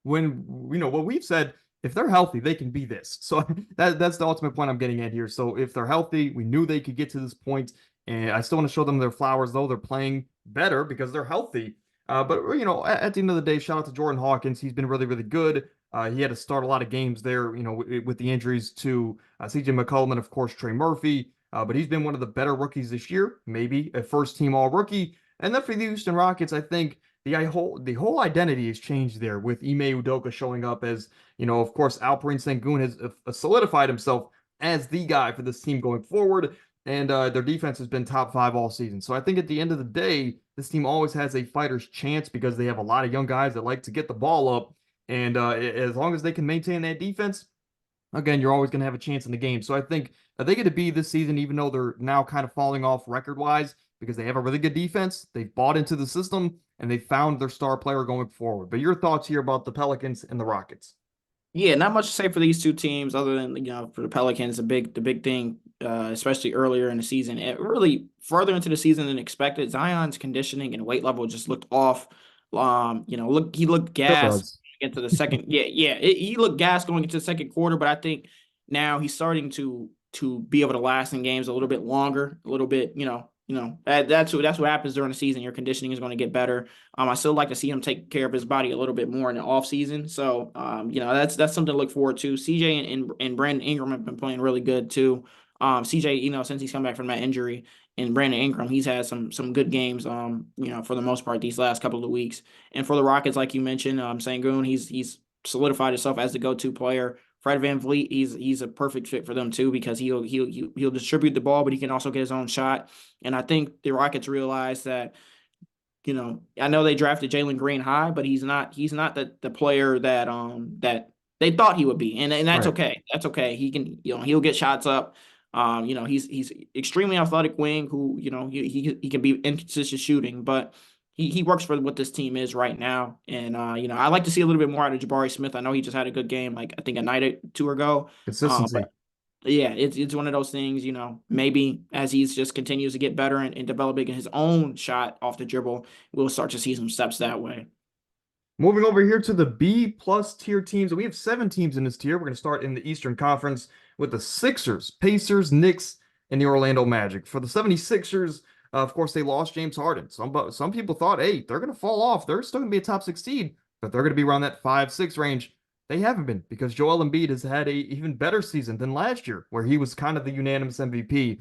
when what we've said, if they're healthy, they can be this. So that's the ultimate point I'm getting at here. So if they're healthy, we knew they could get to this point, and I still want to show them their flowers, though they're playing better because they're healthy. But at the end of the day, shout out to Jordan Hawkins. He's been really, really good. He had to start a lot of games there, with the injuries to CJ McCollum and of course Trey Murphy. But he's been one of the better rookies this year, maybe a first team all rookie. And then for the Houston Rockets, I think the whole identity has changed there with Ime Udoka showing up as, of course, Alperen Sengun has solidified himself as the guy for this team going forward. And their defense has been top five all season. So I think at the end of the day, this team always has a fighter's chance because they have a lot of young guys that like to get the ball up. And as long as they can maintain that defense, again, you're always going to have a chance in the game. So I think they get to be this season, even though they're now kind of falling off record-wise, because they have a really good defense. They've bought into the system, and they found their star player going forward. But your thoughts here about the Pelicans and the Rockets? Yeah, not much to say for these two teams other than for the Pelicans, the big thing, especially earlier in the season, it really further into the season than expected. Zion's conditioning and weight level just looked off. He looked Still gassed does. into the second. He looked gassed going into the second quarter, but I think now he's starting to be able to last in games a little bit longer, a little bit. That's what happens during the season. Your conditioning is going to get better. I still like to see him take care of his body a little bit more in the off season. So, that's something to look forward to. CJ and Brandon Ingram have been playing really good too. CJ, since he's come back from that injury, and Brandon Ingram, he's had some good games. For the most part, these last couple of weeks. And for the Rockets, like you mentioned, Sangoon, he's solidified himself as the go-to player. Fred VanVleet, he's a perfect fit for them too because he'll distribute the ball, but he can also get his own shot. And I think the Rockets realize that, I know they drafted Jalen Green high, but he's not the player that they thought he would be. And that's Right. okay. That's okay. He can, he'll get shots up. He's extremely athletic wing who, he can be inconsistent shooting, but he works for what this team is right now. And I like to see a little bit more out of Jabari Smith. I know he just had a good game, like I think a night or two ago. Consistency. But yeah, it's one of those things, maybe as he's just continues to get better and developing his own shot off the dribble, we'll start to see some steps that way. Moving over here to the B plus tier teams. We have 7 teams in this tier. We're going to start in the Eastern Conference with the Sixers, Pacers, Knicks, and the Orlando Magic. For the 76ers, of course, they lost James Harden. Some people thought, hey, they're going to fall off. They're still going to be a top 6 seed, but they're going to be around that 5-6 range. They haven't been because Joel Embiid has had a even better season than last year, where he was kind of the unanimous MVP.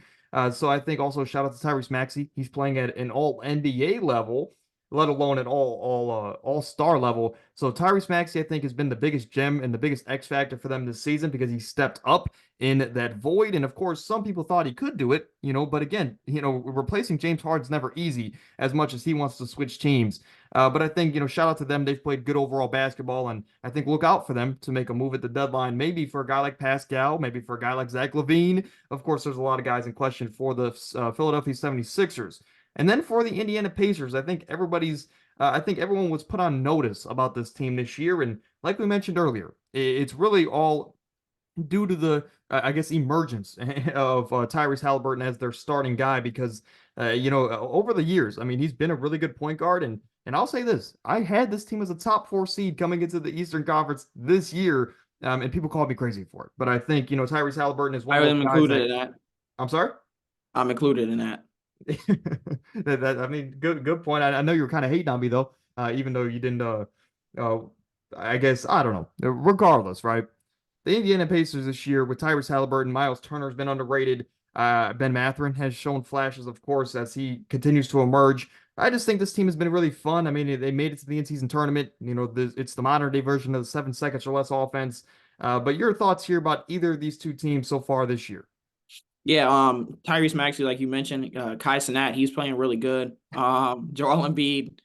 So I think also shout out to Tyrese Maxey. He's playing at an all NBA level, let alone at all-star level. So Tyrese Maxey, I think, has been the biggest gem and the biggest X factor for them this season because he stepped up in that void. And of course, some people thought he could do it, but again, replacing James Harden's never easy as much as he wants to switch teams. But I think, shout out to them. They've played good overall basketball, and I think look out for them to make a move at the deadline, maybe for a guy like Pascal, maybe for a guy like Zach LaVine. Of course, there's a lot of guys in question for the Philadelphia 76ers. And then for the Indiana Pacers, I think everyone was put on notice about this team this year. And like we mentioned earlier, it's really all due to the, I guess, emergence of Tyrese Halliburton as their starting guy because, over the years, I mean, he's been a really good point guard. And I'll say this, I had this team as a top 4 seed coming into the Eastern Conference this year. And people called me crazy for it. But I think, Tyrese Halliburton is one I of those am guys included that, in that. I'm sorry? I'm included in that. I mean, good point. I know you were kind of hating on me though, even though you didn't. Uh, I guess I don't know. Regardless, right? The Indiana Pacers this year with Tyrese Halliburton, Miles Turner has been underrated. Ben Mathurin has shown flashes, of course, as he continues to emerge. I just think this team has been really fun. I mean, they made it to the in-season tournament. It's the modern day version of the 7 seconds or less offense. But your thoughts here about either of these two teams so far this year? Yeah, Tyrese Maxey, like you mentioned, Kai Cenat, he's playing really good. Joel Embiid,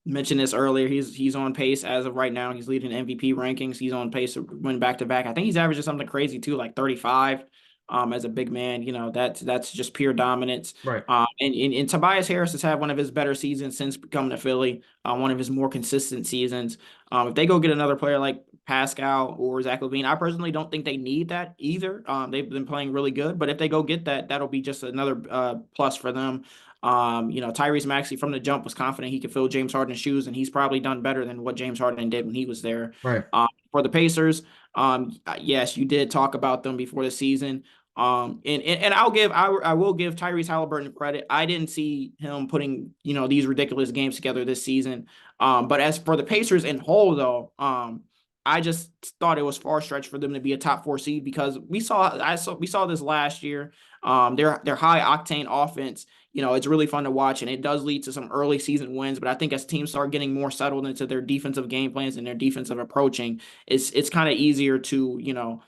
mentioned this earlier. He's on pace as of right now. He's leading MVP rankings. He's on pace to win back to back. I think he's averaging something crazy too, like 35. As a big man, that's just pure dominance. Right. And Tobias Harris has had one of his better seasons since coming to Philly. One of his more consistent seasons. If they go get another player like Pascal or Zach LaVine, I personally don't think they need that either. They've been playing really good, but if they go get that, that'll be just another plus for them. Tyrese Maxey from the jump was confident he could fill James Harden's shoes, and he's probably done better than what James Harden did when he was there. Right. For the Pacers, yes, you did talk about them before the season. And I will give Tyrese Halliburton credit. I didn't see him putting these ridiculous games together this season. But as for the Pacers in whole, though, I just thought it was far stretched for them to be a top 4 seed because we saw this last year. Their high octane offense, it's really fun to watch, and it does lead to some early season wins. But I think as teams start getting more settled into their defensive game plans and their defensive approaching, it's kind of easier to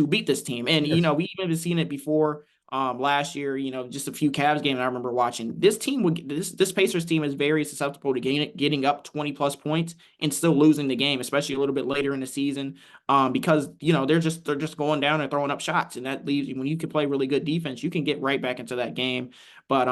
beat this team. And Yes. we even seen it before last year, just a few Cavs games I remember watching. This Pacers team is very susceptible to getting up 20 plus points and still losing the game, especially a little bit later in the season. Because they're just going down and throwing up shots, and that leaves you when you can play really good defense, you can get right back into that game. But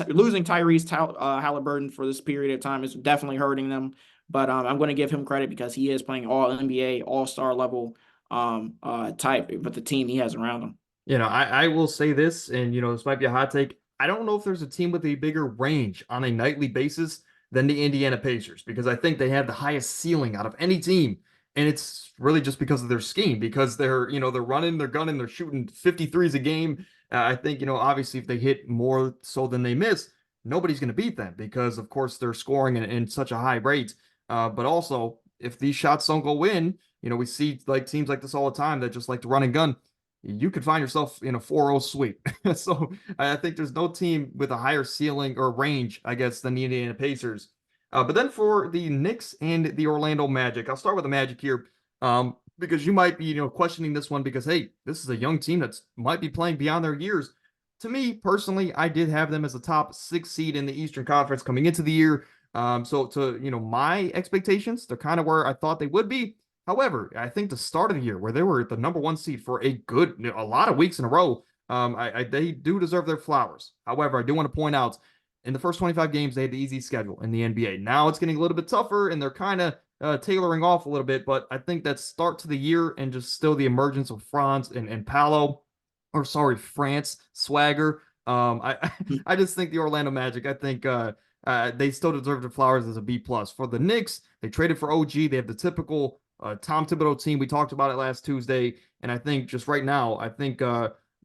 losing Tyrese Halliburton for this period of time is definitely hurting them. But I'm going to give him credit because he is playing all NBA, all star level type with the team he has around him. I will say this, and this might be a hot take. I don't know if there's a team with a bigger range on a nightly basis than the Indiana Pacers because I think they have the highest ceiling out of any team. And it's really just because of their scheme, because they're running, they're gunning, they're shooting 53s a game. I think, obviously if they hit more so than they miss, nobody's going to beat them because, of course, they're scoring in such a high rate. But also, if these shots don't go in, we see like teams like this all the time that just like to run and gun, you could find yourself in a 4-0 sweep. So I think there's no team with a higher ceiling or range, I guess, than the Indiana Pacers. But then for the Knicks and the Orlando Magic, I'll start with the Magic here, because you might be, questioning this one because, hey, this is a young team that's might be playing beyond their years. To me personally, I did have them as a top 6 seed in the Eastern Conference coming into the year. So to my expectations, they're kind of where I thought they would be. However, I think the start of the year where they were the number 1 seed for a lot of weeks in a row, they do deserve their flowers. However, I do want to point out in the first 25 games, they had the easy schedule in the NBA. Now it's getting a little bit tougher, and they're kind of tailoring off a little bit. But I think that start to the year and just still the emergence of France and Paolo, or sorry, France swagger. I just think the Orlando Magic. I think they still deserve the flowers as a B plus. For the Knicks, they traded for OG. They have the typical Tom Thibodeau team. We talked about it last Tuesday, and I think just right now, I think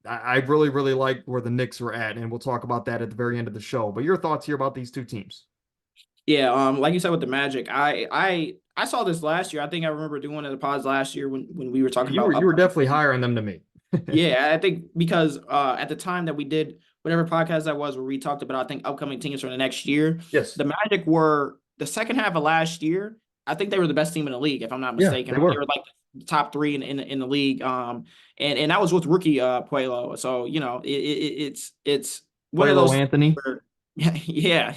I really, really like where the Knicks are at, and we'll talk about that at the very end of the show. But your thoughts here about these two teams? Yeah, like you said with the Magic, I saw this last year. I think I remember doing one of the pods last year when we were talking You about were upcoming definitely teams. higher on them than me. Yeah, I think because at the time that we did whatever podcast that was where we talked about I think upcoming teams for the next year, Yes. the Magic were the second half of last year. I think they were the best team in the league, if I'm not Yeah, mistaken. they Or they were. were like the top three in the league. And that was with rookie Puelo. So it's one of Paolo those Anthony. where yeah,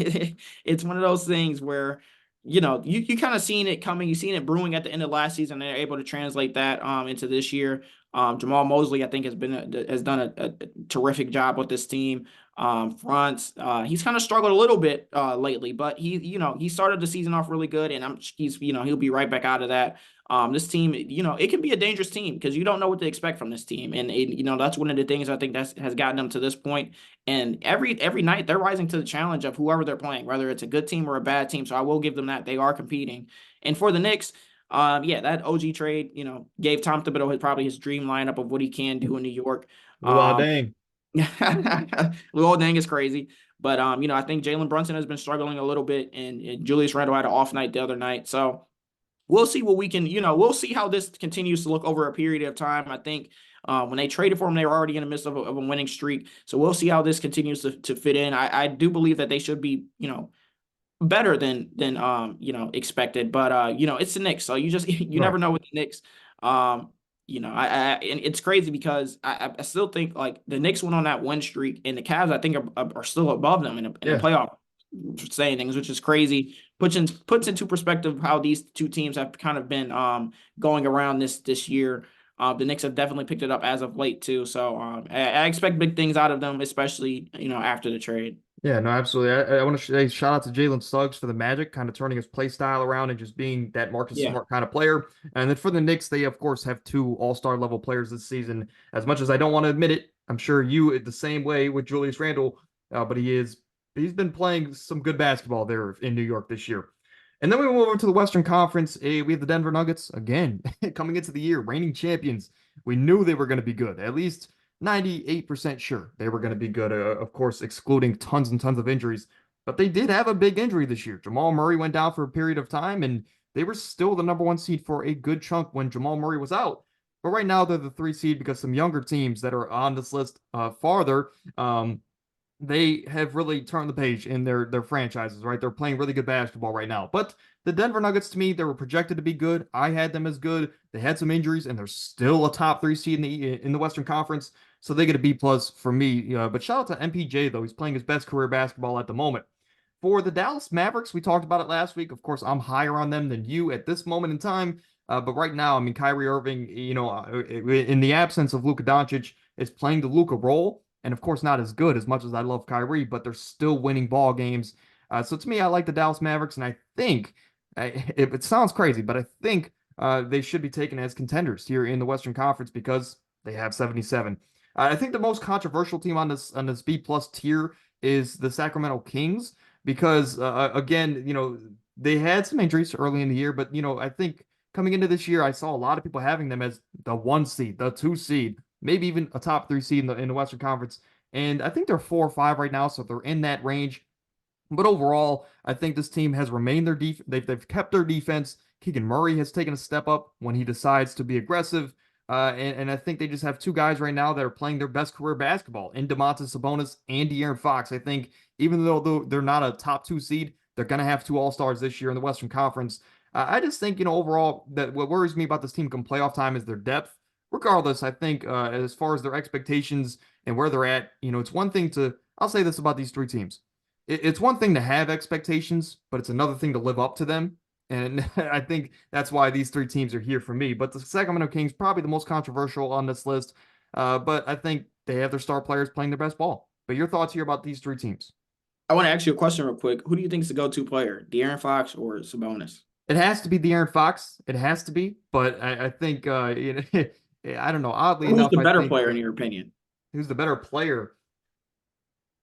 it's one of those things where you kind of seen it coming, you seen it brewing at the end of last season. And they're able to translate that into this year. Jamal Mosley, I think, has done a terrific job with this team. Franz, he's kind of struggled a little bit lately, but he started the season off really good, and he'll be right back out of that. This team, it can be a dangerous team because you don't know what to expect from this team, and that's one of the things I think that has gotten them to this point. And every night they're rising to the challenge of whoever they're playing, whether it's a good team or a bad team. So I will give them that they are competing. And for the Knicks, yeah, that OG trade, gave Tom Thibodeau probably his dream lineup of what he can do in New York. Luau Um, Dang. Lil Dang is crazy, but I think Jalen Brunson has been struggling a little bit, and Julius Randle had an off night the other night. So we'll see what we can, we'll see how this continues to look over a period of time. I think when they traded for him, they were already in the midst of a winning streak. So we'll see how this continues to fit in. I do believe that they should be, better than expected. But it's the Knicks, so you just you Right. never know with the Knicks. I and it's crazy because I still think like the Knicks went on that win streak, and the Cavs I think are still above them in the Yeah. playoff standings, which is crazy. Puts into perspective how these two teams have kind of been going around this year. The Knicks have definitely picked it up as of late too. So I expect big things out of them, especially after the trade. Yeah, no, absolutely. I want to say shout out to Jalen Suggs for the Magic, kind of turning his play style around and just being that Marcus Yeah. Smart kind of player. And then for the Knicks, they of course have two all-star level players this season. As much as I don't want to admit it, I'm sure you the same way with Julius Randle, but he's been playing some good basketball there in New York this year. And then we move over to the Western Conference. We have the Denver Nuggets again coming into the year, reigning champions. We knew they were going to be good, at least 98% sure they were going to be good, of course, excluding tons and tons of injuries. But they did have a big injury this year. Jamal Murray went down for a period of time, and they were still the number one seed for a good chunk when Jamal Murray was out. But right now, they're the three seed because some younger teams that are on this list farther, they have really turned the page in their franchises, right? They're playing really good basketball right now. But the Denver Nuggets, to me, they were projected to be good. I had them as good. They had some injuries, and they're still a top three seed in the Western Conference. So they get a B plus for me. But shout out to MPJ though; he's playing his best career basketball at the moment. For the Dallas Mavericks, we talked about it last week. Of course, I'm higher on them than you at this moment in time. But right now, I mean, Kyrie Irving, in the absence of Luka Doncic, is playing the Luka role, and of course, not as good as much as I love Kyrie, but they're still winning ball games. So to me, I like the Dallas Mavericks, and I think it sounds crazy, but I think they should be taken as contenders here in the Western Conference because they have 77. I think the most controversial team on this B plus tier is the Sacramento Kings because again, they had some injuries early in the year, but I think coming into this year, I saw a lot of people having them as the one seed, the two seed, maybe even a top three seed in the Western Conference. And I think they're 4 or 5 right now, so they're in that range. But overall, I think this team has remained their they've kept their defense. Keegan Murray has taken a step up when he decides to be aggressive. And I think they just have two guys right now that are playing their best career basketball in Domantas Sabonis and De'Aaron Fox. I think even though they're not a top two seed, they're going to have two All-Stars this year in the Western Conference. I just think, overall, that what worries me about this team come playoff time is their depth. Regardless, I think as far as their expectations and where they're at, it's one thing I'll say this about these three teams. It's one thing to have expectations, but it's another thing to live up to them. And I think that's why these three teams are here for me. But the Sacramento Kings probably the most controversial on this list. But I think they have their star players playing their best ball. But your thoughts here about these three teams? I want to ask you a question real quick. Who do you think is the go-to player, De'Aaron Fox or Sabonis? It has to be De'Aaron Fox. It has to be, but I think I don't know. Oddly Who's enough, the I better think player in your opinion? who's the better player?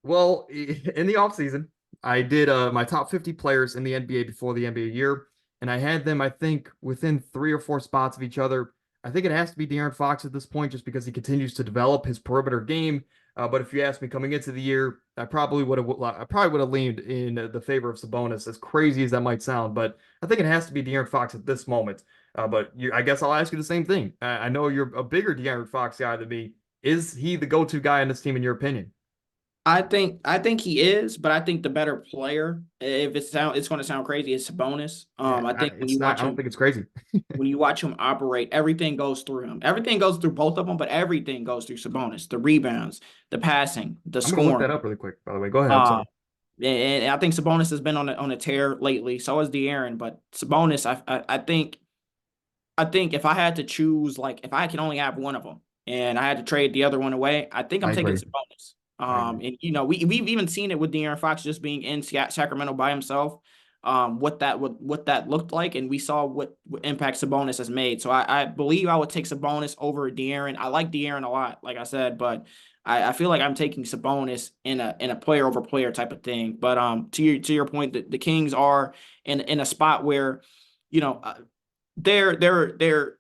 Well, in the offseason, I did my top 50 players in the NBA before the NBA year, and I had them, I think, within 3 or 4 spots of each other. I think it has to be De'Aaron Fox at this point, just because he continues to develop his perimeter game. But if you ask me coming into the year, I probably would have leaned in the favor of Sabonis, as crazy as that might sound. But I think it has to be De'Aaron Fox at this moment. I guess I'll ask you the same thing. I know you're a bigger De'Aaron Fox guy than me. Is he the go-to guy on this team in your opinion? I think he is, but I think the better player, if it's going to sound crazy, is Sabonis. I think when It's you not. I watch don't him think it's crazy. when you watch him operate, everything goes through him. Everything goes through both of them, but everything goes through Sabonis. The rebounds, the passing, the I'm gonna look that scoring. up really quick, by the way. Go ahead. I'm Uh, sorry. and I think Sabonis has been on a tear lately. So has De'Aaron, but Sabonis, I think if I had to choose, like if I can only have one of them, and I had to trade the other one away, I think I'm I taking agree. Sabonis. I agree. And we've even seen it with De'Aaron Fox just being in Sacramento by himself. What that looked like, and we saw what impact Sabonis has made. So I believe I would take Sabonis over De'Aaron. I like De'Aaron a lot, like I said, but I feel like I'm taking Sabonis in a player over player type of thing. But to your point, the Kings are in a spot where you know they're they're they're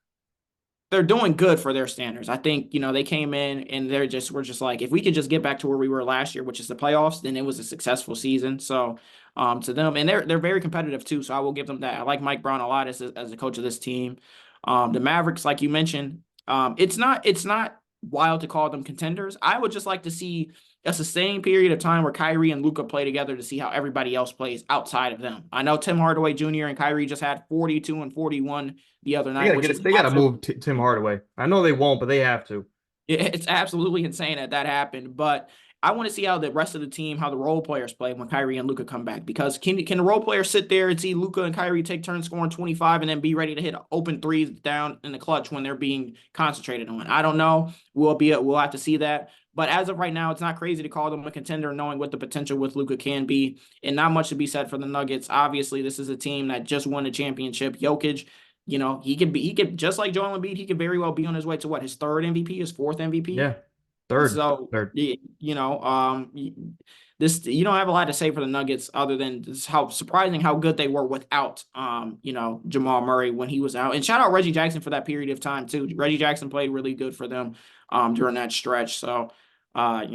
they're doing good for their standards. I think, they came in and we're just like, if we could just get back to where we were last year, which is the playoffs, then it was a successful season. So, to them, and they're very competitive too. So I will give them that. I like Mike Brown a lot as a coach of this team. The Mavericks, like you mentioned, it's not wild to call them contenders. I would just like to see a sustained period of time where Kyrie and Luka play together to see how everybody else plays outside of them. I know Tim Hardaway Jr. and Kyrie just had 42 and 41 the other They night, gotta which get is it. They gotta absolutely move Tim Hardaway. I know they won't, but they have to. it's absolutely insane that happened. But I want to see how the rest of the team, how the role players play when Kyrie and Luka come back. Because can the role players sit there and see Luka and Kyrie take turns scoring 25 and then be ready to hit open threes down in the clutch when they're being concentrated on? I don't know. We'll have to see that. But as of right now, it's not crazy to call them a contender, knowing what the potential with Luka can be, and not much to be said for the Nuggets. Obviously, this is a team that just won a championship. Jokic, he could just like Joel Embiid, he could very well be on his way to his third MVP, his fourth MVP. Yeah, third, So, third. this you don't have a lot to say for the Nuggets other than just how surprising how good they were without Jamal Murray when he was out. And shout out Reggie Jackson for that period of time too. Reggie Jackson played really good for them during that stretch. So, I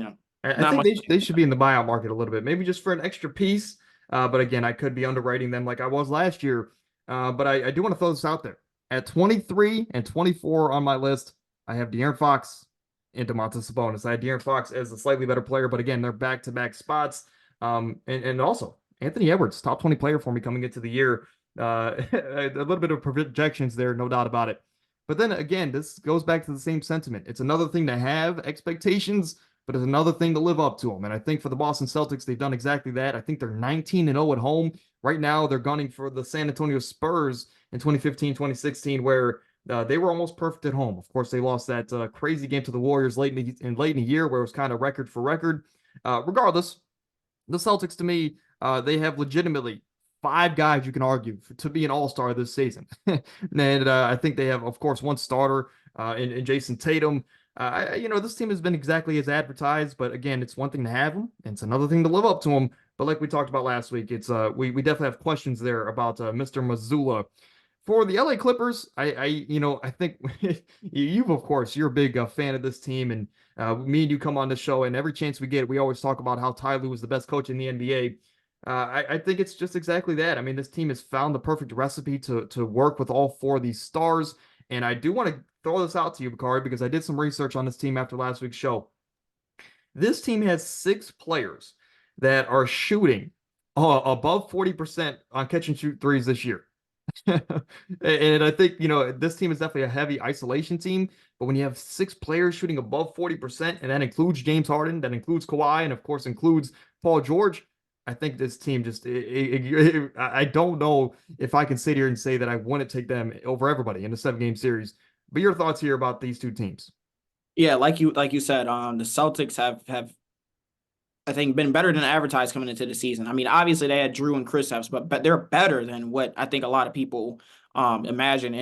not think much. they should be in the buyout market a little bit, maybe just for an extra piece. But again, I could be underrating them like I was last year. But I do want to throw this out there. At 23 and 24 on my list, I have De'Aaron Fox and Domantas Sabonis. I had De'Aaron Fox as a slightly better player, but again, they're back-to-back spots. And also Anthony Edwards, top 20 player for me coming into the year. A little bit of projections there, no doubt about it. But then again, this goes back to the same sentiment. It's another thing to have expectations, but it's another thing to live up to them. And I think for the Boston Celtics, they've done exactly that. I think they're 19 and 0 at home. Right now, they're gunning for the San Antonio Spurs in 2015, 2016, where they were almost perfect at home. Of course, they lost that crazy game to the Warriors late in the year, where it was kind of record for record. Regardless, the Celtics to me, they have legitimately 5 guys you can argue to be an all-star this season. And I think they have, of course, one starter in Jason Tatum. This team has been exactly as advertised, but again, it's one thing to have them, and it's another thing to live up to them. But like we talked about last week, we definitely have questions there about Mr. Mazzulla. For the LA Clippers, I think you've of course you're a big fan of this team, and me and you come on the show, and every chance we get, we always talk about how Ty Lue is the best coach in the NBA. I think it's just exactly that. I mean, this team has found the perfect recipe to work with all 4 of these stars, and I do want to throw this out to you, Bakari, because I did some research on this team after last week's show. This team has 6 players that are shooting above 40% on catch and shoot threes this year. And I think, this team is definitely a heavy isolation team, but when you have 6 players shooting above 40%, and that includes James Harden, that includes Kawhi, and of course includes Paul George, I think this team I don't know if I can sit here and say that I want to take them over everybody in a 7-game series. But your thoughts here about these 2 teams? Yeah, like you said, the Celtics have I think, been better than advertised coming into the season. I mean, obviously they had Drew and Kristaps, but they're better than what I think a lot of people imagine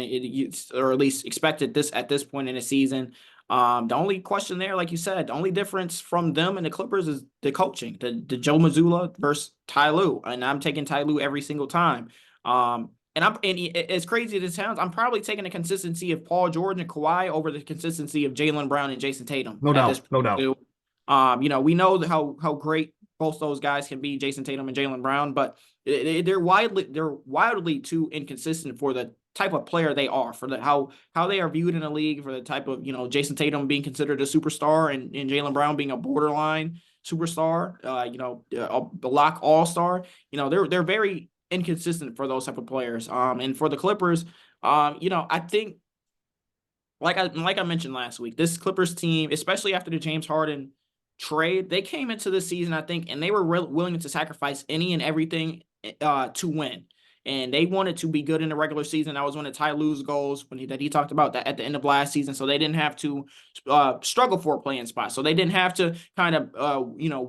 or at least expected this at this point in the season. The only question there, like you said, the only difference from them and the Clippers is the coaching, the Joe Mazzulla versus Ty Lue, and I'm taking Ty Lue every single time. As crazy as it sounds, I'm probably taking the consistency of Paul George and Kawhi over the consistency of Jaylen Brown and Jason Tatum No at this doubt, no point doubt. too. We know how great both those guys can be, Jason Tatum and Jaylen Brown, but they're wildly too inconsistent for the type of player they are, for how they are viewed in the league, for the type of Jason Tatum being considered a superstar and Jaylen Brown being a borderline superstar, a lock all star. They're very inconsistent for those type of players. And for the Clippers, I think like I mentioned last week, this Clippers team, especially after the James Harden trade, they came into the season, I think, and they were willing to sacrifice any and everything to win. And they wanted to be good in the regular season. That was one of Ty Lue's goals that he talked about that at the end of last season. So they didn't have to struggle for a playing spot. So they didn't have to kind of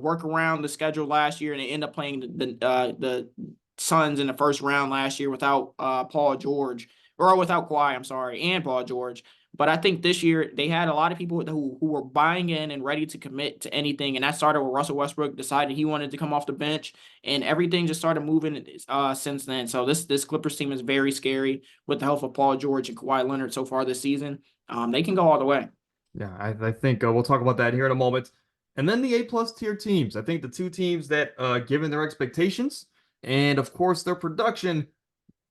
work around the schedule last year, and they end up playing the Suns in the first round last year without Paul George, or without Kawhi, I'm sorry, and Paul George. But I think this year they had a lot of people who were buying in and ready to commit to anything. And that started with Russell Westbrook decided he wanted to come off the bench, and everything just started moving since then. So this Clippers team is very scary with the help of Paul George and Kawhi Leonard so far this season. They can go all the way. Yeah, I think we'll talk about that here in a moment. And then the A plus tier teams. I think the two teams that, given their expectations and of course their production,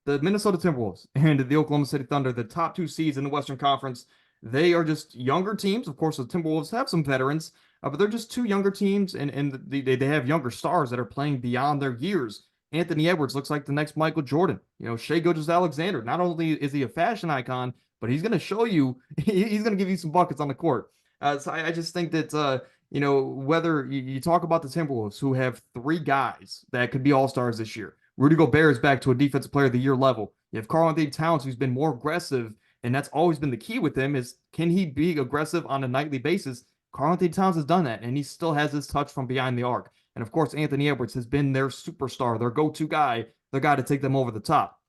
the Minnesota Timberwolves and the Oklahoma City Thunder, the top two seeds in the Western Conference, they are just younger teams. Of course, the Timberwolves have some veterans, but they're just two younger teams, and they have younger stars that are playing beyond their years. Anthony Edwards looks like the next Michael Jordan. Shai Gilgeous-Alexander, not only is he a fashion icon, but he's going to show you, he's going to give you some buckets on the court. So I just think that, whether you talk about the Timberwolves, who have three guys that could be all-stars this year. Rudy Gobert is back to a defensive player of the year level. You have Karl-Anthony Towns, who's been more aggressive, and that's always been the key with him is, can he be aggressive on a nightly basis? Karl-Anthony Towns has done that, and he still has his touch from behind the arc. And of course, Anthony Edwards has been their superstar, their go-to guy, the guy to take them over the top.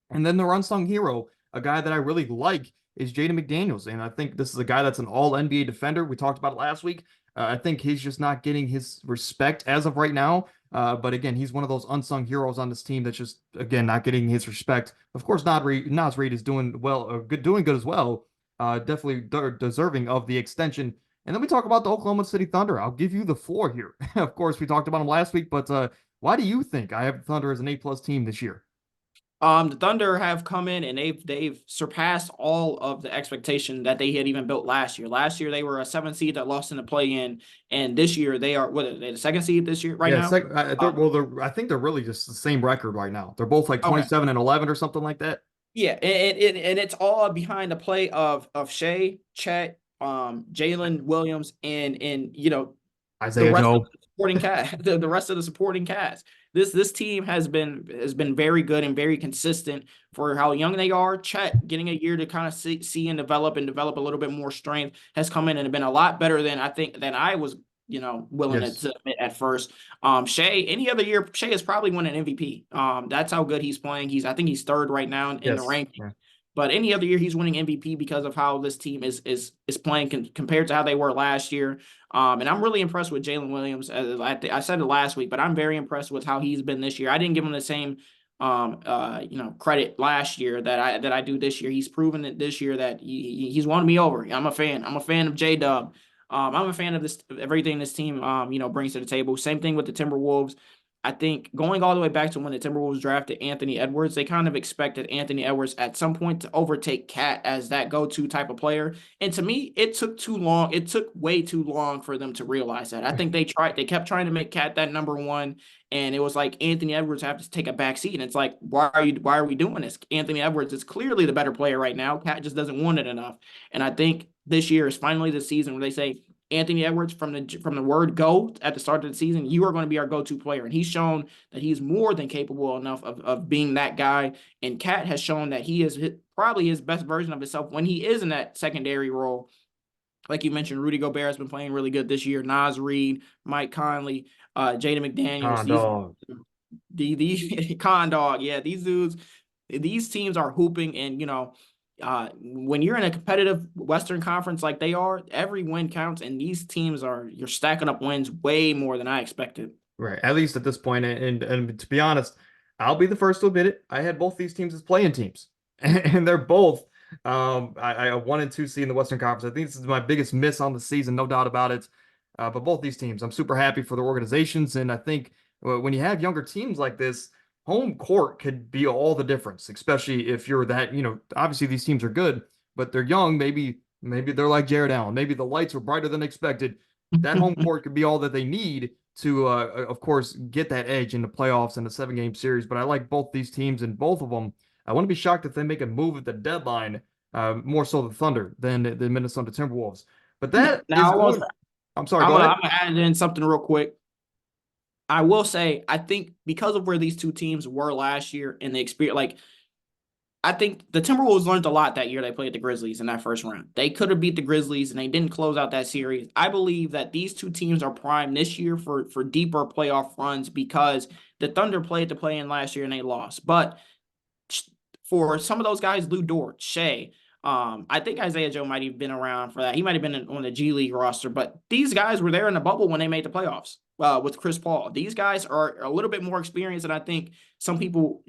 And then their unsung hero, a guy that I really like, is Jaden McDaniels. And I think this is a guy that's an all NBA defender. We talked about it last week. I think he's just not getting his respect as of right now. But again, he's one of those unsung heroes on this team that's just, again, not getting his respect. Of course, Naz Reid is doing well, doing good as well. Definitely deserving of the extension. And then we talk about the Oklahoma City Thunder. I'll give you the floor here. Of course, we talked about them last week, but why do you think I have the Thunder as an A+ team this year? The Thunder have come in and they've surpassed all of the expectation that they had even built last year. Last year they were a 7th seed that lost in the play-in, and this year they are what are they, the 2nd seed this year right Yeah, now? I think they're really just the same record right now. They're both like Okay. 27 and 11 or something like that. Yeah, and it's all behind the play of Shea, Chet, Jalen Williams, and the Isaiah rest of Joe. the supporting cast. The rest of the supporting cast. This team has been very good and very consistent for how young they are. Chet getting a year to kind of see and develop a little bit more strength has come in and been a lot better than I was willing Yes. to admit at first. Shea, any other year, Shea is probably won an MVP. That's how good he's playing. I think he's third right now in the Yes. ranking. Yeah. But any other year, he's winning MVP because of how this team is playing compared to how they were last year. And I'm really impressed with Jalen Williams. I said it last week, but I'm very impressed with how he's been this year. I didn't give him the same credit last year that I do this year. He's proven it this year that he's won me over. I'm a fan. I'm a fan of J-Dub. I'm a fan of everything this team brings to the table. Same thing with the Timberwolves. I think going all the way back to when the Timberwolves drafted Anthony Edwards, they kind of expected Anthony Edwards at some point to overtake Cat as that go-to type of player. And to me, it took too long. It took way too long for them to realize that. I think they kept trying to make Cat that number one. And it was like Anthony Edwards have to take a back seat. And it's like, why are we doing this? Anthony Edwards is clearly the better player right now. Cat just doesn't want it enough. And I think this year is finally the season where they say, Anthony Edwards, from the word go at the start of the season, you are going to be our go-to player. And he's shown that he's more than capable enough of being that guy. And Cat has shown that he is probably his best version of himself when he is in that secondary role. Like you mentioned, Rudy Gobert has been playing really good this year. Naz Reid, Mike Conley, Jaden McDaniels. Con dog. These con dog, yeah, these dudes, these teams are hooping, and when you're in a competitive Western Conference like they are, every win counts, and these teams you're stacking up wins way more than I expected. Right. At least at this point. And to be honest, I'll be the first to admit it. I had both these teams as playing teams. And they're both I 1 and 2 seed in the Western Conference. I think this is my biggest miss on the season, no doubt about it. But both these teams, I'm super happy for their organizations. And I think when you have younger teams like this, home court could be all the difference, especially if you're that, obviously these teams are good, but they're young. Maybe they're like Jared Allen. Maybe the lights were brighter than expected. That home court could be all that they need to, of course, get that edge in the playoffs in a 7-game series. But I like both these teams, and both of them. I wouldn't be shocked if they make a move at the deadline, more so the Thunder than the Minnesota Timberwolves. But that is Now, going. I'm sorry, I'm go gonna, ahead. I'm gonna add in something real quick. I will say, I think because of where these two teams were last year and the experience, like I think the Timberwolves learned a lot that year they played the Grizzlies in that first round. They could have beat the Grizzlies and they didn't close out that series. I believe that these two teams are primed this year for deeper playoff runs because the Thunder played the play in last year and they lost. But for some of those guys, Lou Dort, Shea, I think Isaiah Joe might have been around for that. He might have been on the G League roster, but these guys were there in the bubble when they made the playoffs with Chris Paul. These guys are a little bit more experienced than I think some people,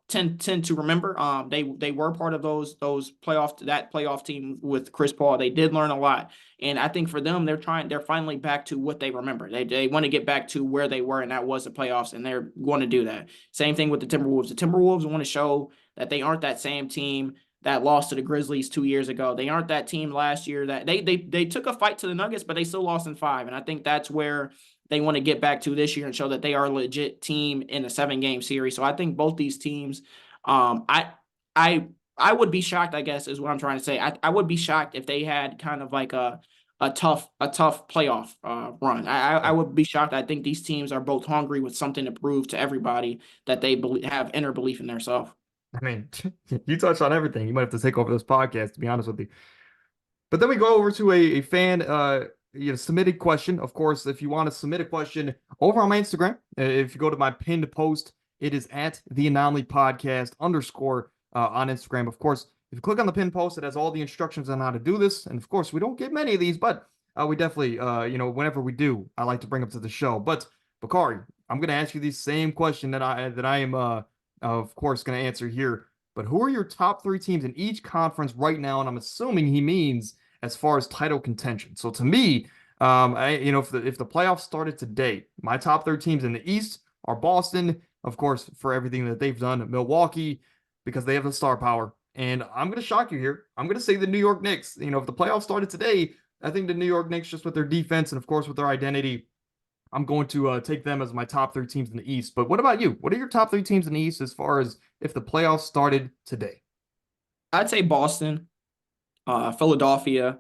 tend to remember. They were part of those playoff team with Chris Paul. They did learn a lot, and I think for them, they're finally back to what they remember. They want to get back to where they were, and that was the playoffs, and they're going to do that. Same thing with the Timberwolves. The Timberwolves want to show that they aren't that same team that lost to the Grizzlies 2 years ago. They aren't that team last year that they took a fight to the Nuggets, but they still lost in 5. And I think that's where they want to get back to this year and show that they are a legit team in a 7-game series. So I think both these teams, I I I would be shocked, I guess, is what I'm trying to say. I would be shocked if they had kind of like a tough playoff run. I would be shocked. I think these teams are both hungry with something to prove to everybody that they have inner belief in themselves. I mean, you touched on everything. You might have to take over this podcast, to be honest with you. But then we go over to a fan submitted question. Of course, if you want to submit a question over on my Instagram, if you go to my pinned post, it is at the Anomaly Podcast _ on Instagram. Of course, if you click on the pinned post, it has all the instructions on how to do this. And of course, we don't get many of these, but we definitely, whenever we do, I like to bring them to the show. But Bakari, I'm going to ask you the same question that I am, of course, going to answer here. But who are your top 3 teams in each conference right now? And I'm assuming he means as far as title contention. So to me, if the playoffs started today, my top 3 teams in the East are Boston, of course, for everything that they've done, Milwaukee, because they have the star power. And I'm going to shock you here. I'm going to say the New York Knicks. If the playoffs started today, I think the New York Knicks, just with their defense and of course with their identity, I'm going to take them as my top 3 teams in the East. But what about you? What are your top 3 teams in the East as far as if the playoffs started today? I'd say Boston, Philadelphia,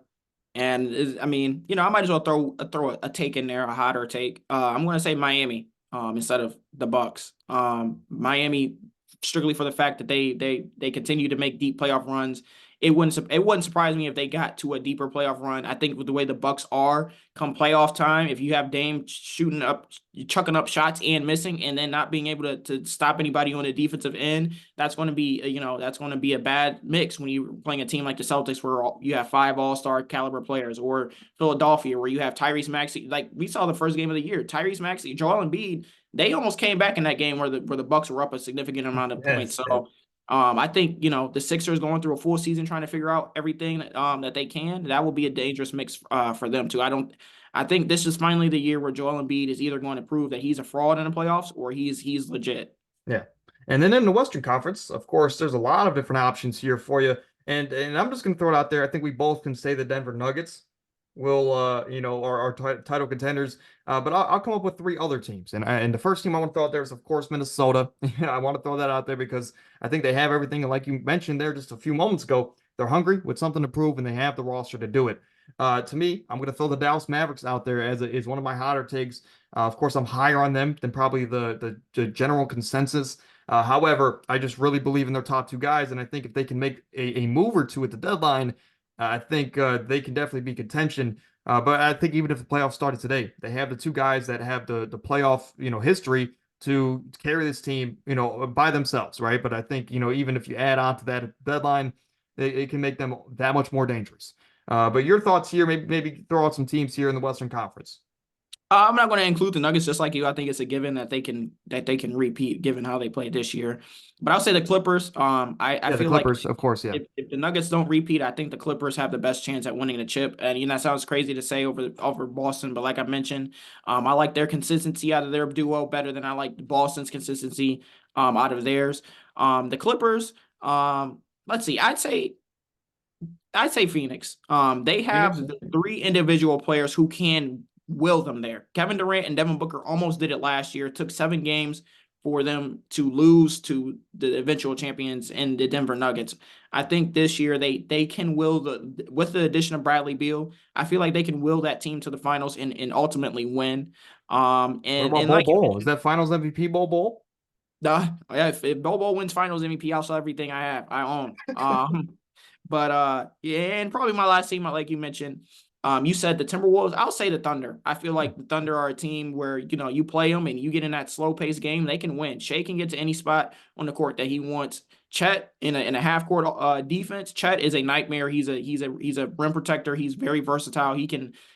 and I mean, I might as well throw a take in there, a hotter take. I'm going to say Miami instead of the Bucks. Miami, strictly for the fact that they continue to make deep playoff runs. It wouldn't surprise me if they got to a deeper playoff run. I think with the way the Bucks are come playoff time, if you have Dame chucking up shots and missing, and then not being able to stop anybody on the defensive end, that's going to be a bad mix when you're playing a team like the Celtics where you have 5 All-Star caliber players, or Philadelphia where you have Tyrese Maxey. Like we saw the first game of the year, Tyrese Maxey, Joel Embiid. They almost came back in that game where the Bucks were up a significant amount of points. Yes. So I think the Sixers going through a full season trying to figure out everything that they can. That will be a dangerous mix for them too. I think this is finally the year where Joel Embiid is either going to prove that he's a fraud in the playoffs or he's legit. Yeah. And then in the Western Conference, of course, there's a lot of different options here for you. And I'm just going to throw it out there. I think we both can say the Denver Nuggets will, are title contenders. But I'll come up with 3 other teams. And the first team I want to throw out there is, of course, Minnesota. I want to throw that out there because I think they have everything. And like you mentioned there just a few moments ago, they're hungry with something to prove and they have the roster to do it. To me, I'm going to throw the Dallas Mavericks out there as one of my hotter takes. Of course, I'm higher on them than probably the general consensus. However, I just really believe in their top 2 guys, and I think if they can make a move or two at the deadline, I think they can definitely be contention. But I think even if the playoffs started today, they have the two guys that have the playoff history to carry this team by themselves, right? But I think even if you add on to that deadline, it can make them that much more dangerous. But your thoughts here, maybe throw out some teams here in the Western Conference. I'm not going to include the Nuggets just like you. I think it's a given that they can repeat given how they played this year. But I'll say the Clippers. I Yeah, the feel like Clippers, of course, yeah. if the Nuggets don't repeat, I think the Clippers have the best chance at winning the chip. And that sounds crazy to say over Boston, but like I mentioned, I like their consistency out of their duo better than I like Boston's consistency out of theirs. The Clippers. Let's see. I'd say Phoenix. They Phoenix, have the three individual players who can will them there. Kevin Durant and Devin Booker almost did it last year. It took 7 games for them to lose to the eventual champions in the Denver Nuggets. I think this year they can will with the addition of Bradley Beal. I feel like they can will that team to the finals and ultimately win. what And about and Bol like you Bol? Is mentioned, that Finals MVP Bol Bol? yeah, if Bobo wins Finals MVP, I'll sell everything I own. But yeah, and probably my last team, like you mentioned, you said the Timberwolves. I'll say the Thunder. I feel like the Thunder are a team where you play them and you get in that slow paced game, they can win. Shea can get to any spot on the court that he wants. Chet in a half court defense. Chet is a nightmare. He's a rim protector. He's very versatile.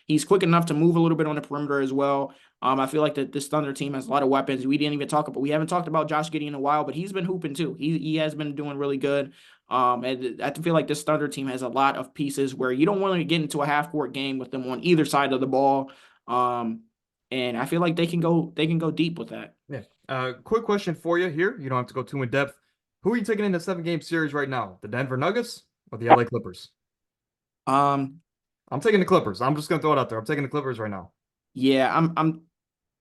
He's quick enough to move a little bit on the perimeter as well. I feel like that this Thunder team has a lot of weapons. We haven't talked about Josh Giddey in a while, but he's been hooping too. He has been doing really good. And I feel like this Thunder team has a lot of pieces where you don't want to get into a half court game with them on either side of the ball. Um, and I feel like they can go deep with that. Yeah. Quick question for you here. You don't have to go too in depth. Who are you taking in the 7 game series right now? The Denver Nuggets or the LA Clippers? Um, I'm taking the Clippers. I'm just gonna throw it out there. I'm taking the Clippers right now. yeah,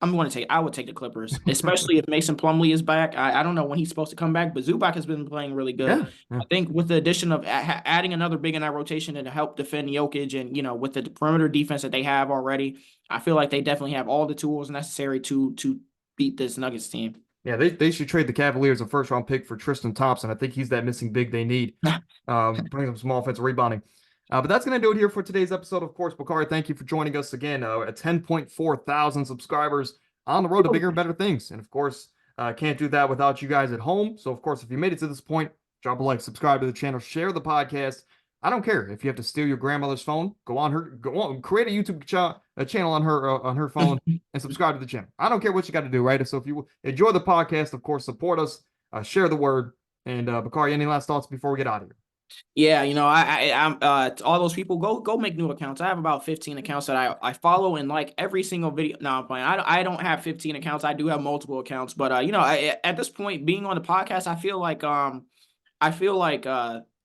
I would take the Clippers, especially if Mason Plumlee is back. I don't know when he's supposed to come back, but Zubac has been playing really good. Yeah. Yeah. I think with the addition of adding another big in that rotation and to help defend Jokic and with the perimeter defense that they have already, I feel like they definitely have all the tools necessary to beat this Nuggets team. Yeah, they should trade the Cavaliers a first round pick for Tristan Thompson. I think he's that missing big they need. Bring them some offensive rebounding. But that's going to do it here for today's episode. Of course, Bakari, thank you for joining us again. At 10.4 thousand subscribers on the road to bigger and better things. And of course, can't do that without you guys at home. So, of course, if you made it to this point, drop a like, subscribe to the channel, share the podcast. I don't care if you have to steal your grandmother's phone. Go on, create a YouTube channel on her phone and subscribe to the channel. I don't care what you got to do, right? So if you enjoy the podcast, of course, support us, share the word. And Bakari, any last thoughts before we get out of here? Yeah, I'm to all those people, go make new accounts. I have about 15 accounts that I follow and like every single video. No, I'm playing. I don't have 15 accounts. I do have multiple accounts, but at this point, being on the podcast, I feel like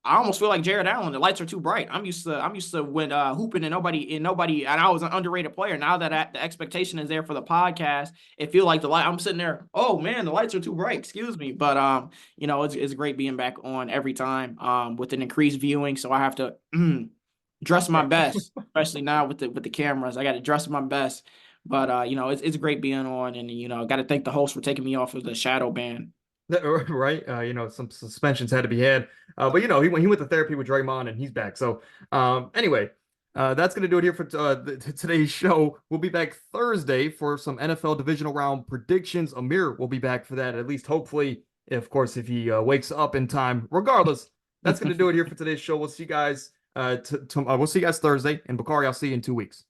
I almost feel like Jared Allen. The lights are too bright. I'm used to when hooping and nobody and I was an underrated player. Now that the expectation is there for the podcast, it feel like the light. I'm sitting there. Oh man, the lights are too bright. Excuse me, but it's great being back on every time with an increased viewing. So I have to dress my best, especially now with the cameras. I got to dress my best. But it's great being on, and got to thank the host for taking me off of the shadow ban. Right. Some suspensions had to be had. But he went to therapy with Draymond and he's back. So anyway, that's gonna do it here for today's show. We'll be back Thursday for some NFL divisional round predictions. Amir will be back for that, at least hopefully, of course, if he wakes up in time. Regardless, that's gonna do it here for today's show. We'll see you guys we'll see you guys Thursday. And Bakari, I'll see you in 2 weeks.